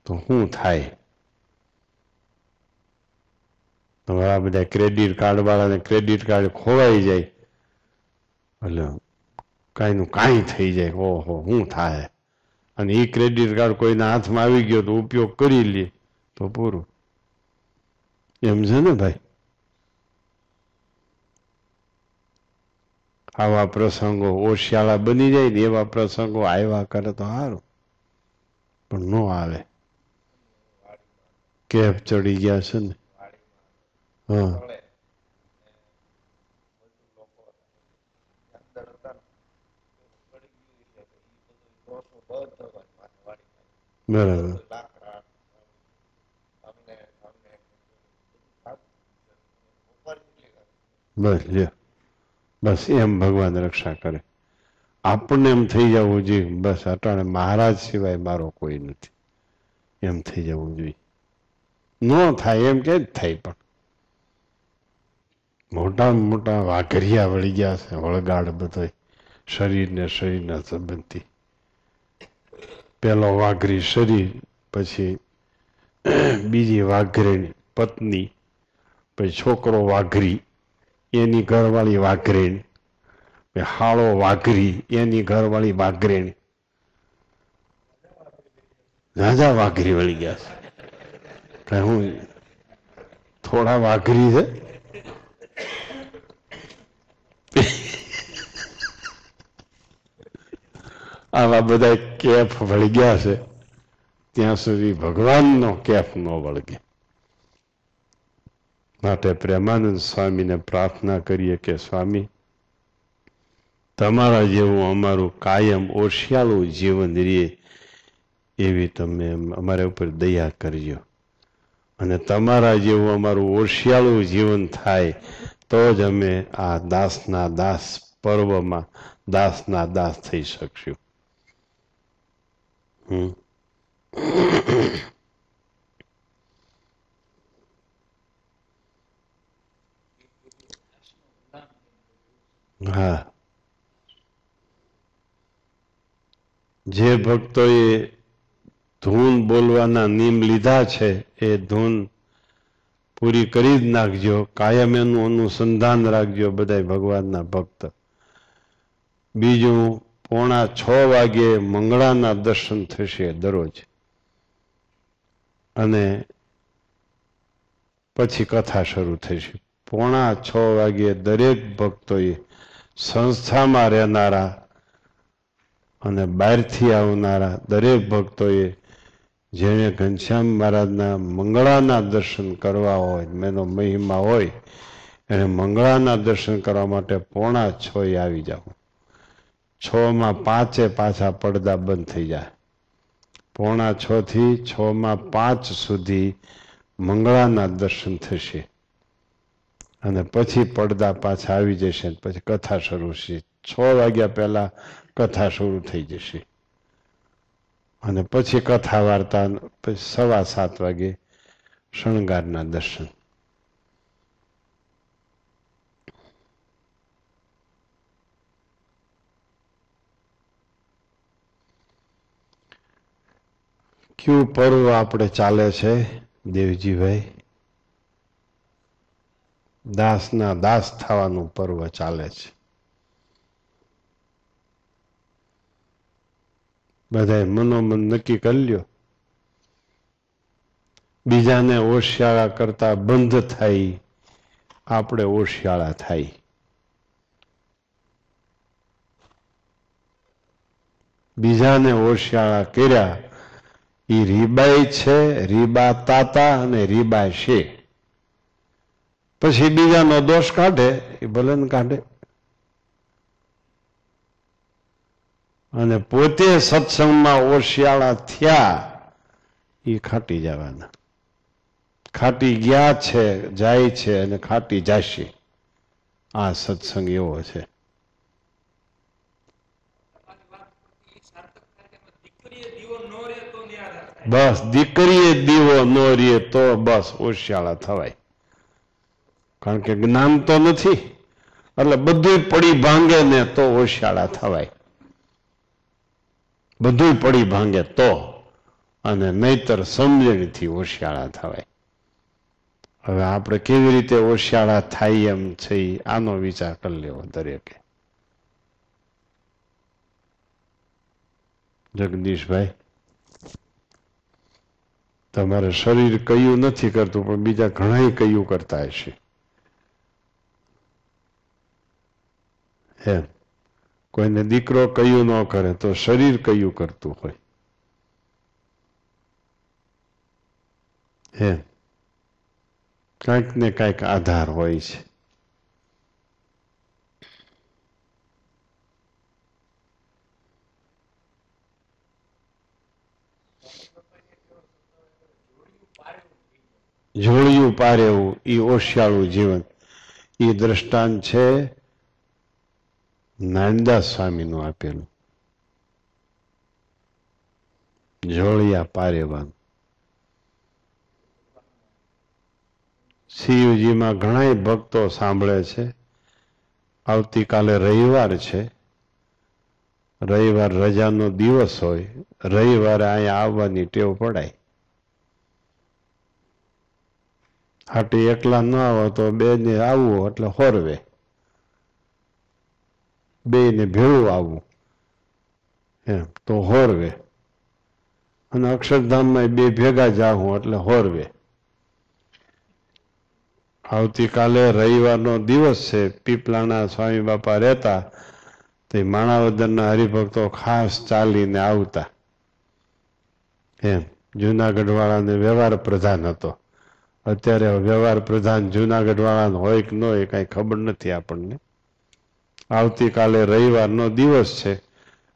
તો શું થાય. તમારા બધા ક્રેડિટ કાર્ડ વાળાને ક્રેડિટ કાર્ડ ખોવાઈ જાય એટલે કાંઈનું કાંઈ થઈ જાય. ઓહો શું થાય. અને એ ક્રેડિટ કાર્ડ કોઈના હાથમાં આવી ગયો તો ઉપયોગ કરી લે તો પૂરું. એમ છે ને ભાઈ. આવા પ્રસંગો ઓશિયાળા બની જાય ને એવા પ્રસંગો આવ્યા કરે તો સારું, પણ ન આવે. કેફ ચડી ગયા છે ને. હા બરાબર. બસ લ્યો, બસ એમ ભગવાન રક્ષા કરે. આપણને એમ થઈ જવું જોઈએ બસ અટાણે મહારાજ સિવાય મારો કોઈ નથી, એમ થઈ જવું જોઈએ. ન થાય એમ કે જ થાય, પણ મોટા મોટા વાઘરિયા વળી ગયા છે, વળગાડ બધો શરીરને શરીરના સંબંધી. પેલો વાઘરી શરીર, પછી બીજી વાઘરેણી પત્ની, પછી છોકરો વાઘરી એની ઘરવાળી વાઘરેણી, હાળો વાઘરી એની ઘરવાળી વાઘરેણી. ઝાઝા વાઘરી વળી ગયા છે. હું થોડા વાઘરી છે. આવા બધા કેફ વળી ગયા છે ત્યાં સુધી ભગવાનનો કેફ ન વળગે. માટે પ્રેમાનંદ સ્વામીને પ્રાર્થના કરીએ કે સ્વામી તમારા જેવું અમારું કાયમ ઓશિયાળું જીવન રહે એવી તમે અમારા ઉપર દયા કરજો, અને તમારા જેવું અમારું ઓશિયાળું જીવન થાય તો જ અમે આ દાસના દાસ પર્વમાં દાસના દાસ થઈ શકશું. હા, જે ભક્તોએ ધૂન બોલવાના નિયમ લીધા છે એ ધૂન પૂરી કરી જ નાખજો. કાયમ એનું અનુસંધાન રાખજો બધાય ભગવાનના ભક્ત. બીજું 5:45 વાગે મંગળાના દર્શન થશે દરરોજ, અને પછી કથા શરૂ થશે. 5:45 વાગે દરેક ભક્તોએ સંસ્થામાં રહેનારા અને બહારથી આવનારા દરેક ભક્તોએ જેને ઘનશ્યામ મહારાજના મંગળાના દર્શન કરવા હોય, એનો મહિમા હોય, એને મંગળાના દર્શન કરવા માટે 5:45 આવી જાવ. 6:05 પાછા પડદા બંધ થઈ જાય. 5:45 થી 6:05 સુધી મંગળાના દર્શન થશે, અને પછી પડદા પાછા આવી જશે, પછી કથા શરૂ છે. 6 વાગ્યા પહેલા કથા શરૂ થઈ જશે, અને પછી કથા વાર્તા, પછી 7:15 વાગે શણગારના દર્શન. કયું પર્વ આપણે ચાલે છે દેવજીભાઈ? દાસના દાસ થવાનું પર્વ ચાલે છે. બધાએ મનોમન નક્કી કરી લ્યો, બીજાને ઓશિયાળા કરતા બંધ થાય, આપણે ઓશિયાળા થાય. બીજાને ઓશિયાળા કર્યા એ રીબાઈ છે, રીબા તાતા અને રીબા છે. પછી બીજાનો દોષ કાઢે એ ભલે ને કાઢે, અને પોતે સત્સંગમાં ઓશિયાળા થયા એ ખાટી જવાના. ખાટી ગયા છે, જાય છે અને ખાટી જશે. આ સત્સંગ એવો છે. બસ દીકરીએ દીવો ન રે તો બસ ઓશિયાળા થવાય. કારણ કે જ્ઞાન તો નથી, એટલે બધું પડી ભાંગે ને તો ઓશિયાળા થવાય. બધું પડી ભાંગે તો, અને નહીતર સમજણથી ઓશિયાળા થવાય. હવે આપણે કેવી રીતે ઓશિયાળા થાય એમ છે આનો વિચાર કરી લેવો દરેકે. જગદીશભાઈ, તમારે શરીર કયું નથી કરતું, પણ બીજા ઘણા કયું કરતા હશે. એમ કોઈને દીકરો કયું ન કરે તો શરીર કયું કરતું હોય. એમ કાંઈક ને કાંઈક આધાર હોય છે. જોડિયું પારેવું એ ઓશિયાળું જીવન. એ દ્રષ્ટાંત છે નાનદાસ સ્વામીનું આપેલું. જોડિયા પારેવાનું. શિવજીમાં ઘણા ભક્તો સાંભળે છે. આવતીકાલે રવિવાર છે, રવિવાર રજાનો દિવસ હોય, રવિવારે અહીંયા આવવાની ટેવ પડાય. હાટી એકલા ન આવો તો બે ને આવવું એટલે હોરવે, બે ને ભેળું આવવું એમ તો હોરવે, અને અક્ષરધામમાં બે ભેગા જાવું એટલે હોરવે. આવતીકાલે રવિવારનો દિવસ છે. પીપલાના સ્વામી બાપા રહેતા તે માણાવદરના હરિભક્તો ખાસ ચાલીને આવતા. એમ જુનાગઢ વાળાને વ્યવહાર પ્રધાન હતો. અત્યારે વ્યવહાર પ્રધાન જુનાગઢ વાળાનો હોય કે ન હોય કઈ ખબર નથી આપણને. આવતીકાલે રવિવારનો દિવસ છે.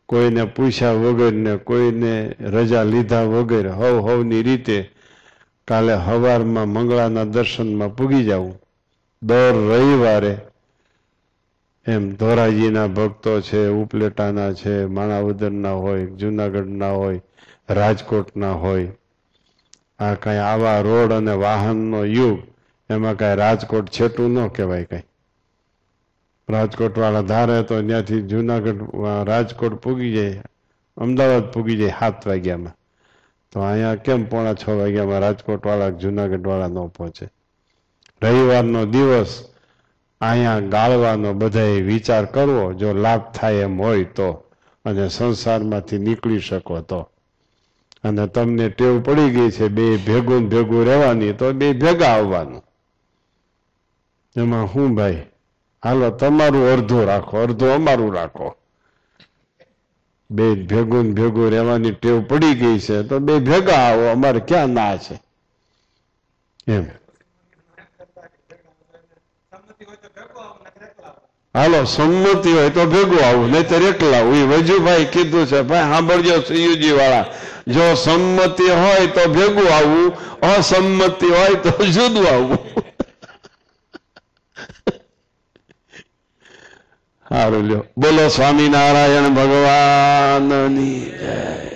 કોઈને પૂછ્યા વગર ને કોઈને રજા લીધા વગર હવની રીતે કાલે હવારમાં મંગળાના દર્શનમાં પૂગી જવું. દર રવિવારે એમ ધોરાજીના ભક્તો છે, ઉપલેટાના છે, માણાવદરના હોય, જુનાગઢના હોય, રાજકોટના હોય. આ કઈ આવા રોડ અને વાહનનો યુગ, એમાં કઈ રાજકોટ છેટું ન કહેવાય. કઈ રાજકોટ વાળા ધારે તો ત્યાંથી જુનાગઢ રાજકોટ પૂગી જાય, અમદાવાદ પૂગી જાય 7 વાગ્યામાં. તો અહીંયા કેમ 5:45 વાગ્યામાં રાજકોટ વાળા જુનાગઢ વાળા ન પહોંચે? રવિવારનો દિવસ અહીંયા ગાળવાનો બધાએ વિચાર કરવો, જો લાભ થાય એમ હોય તો, અને સંસારમાંથી નીકળી શકો તો. અને તમને ટેવ પડી ગઈ છે બે ભેગું રહેવાની, તો બે ભેગા આવવાનું. એમાં હું ભાઈ, હાલો તમારું અડધું રાખો, અડધું અમારું રાખો. બે ભેગું રહેવાની ટેવ પડી ગઈ છે તો બે ભેગા આવો, અમારે ક્યાં ના છે એમ. હાલો સંમતિ હોય તો ભેગું આવું, નહીં તો એકલા આવું. એ વજુભાઈ કીધું છે, ભાઈ સાંભળજો શ્રીયુજી વાળા, જો સંમતિ હોય તો ભેગું આવવું, અસંમતિ હોય તો જુદું આવવું. સારું લ્યો, બોલો સ્વામિનારાયણ ભગવાનની જય.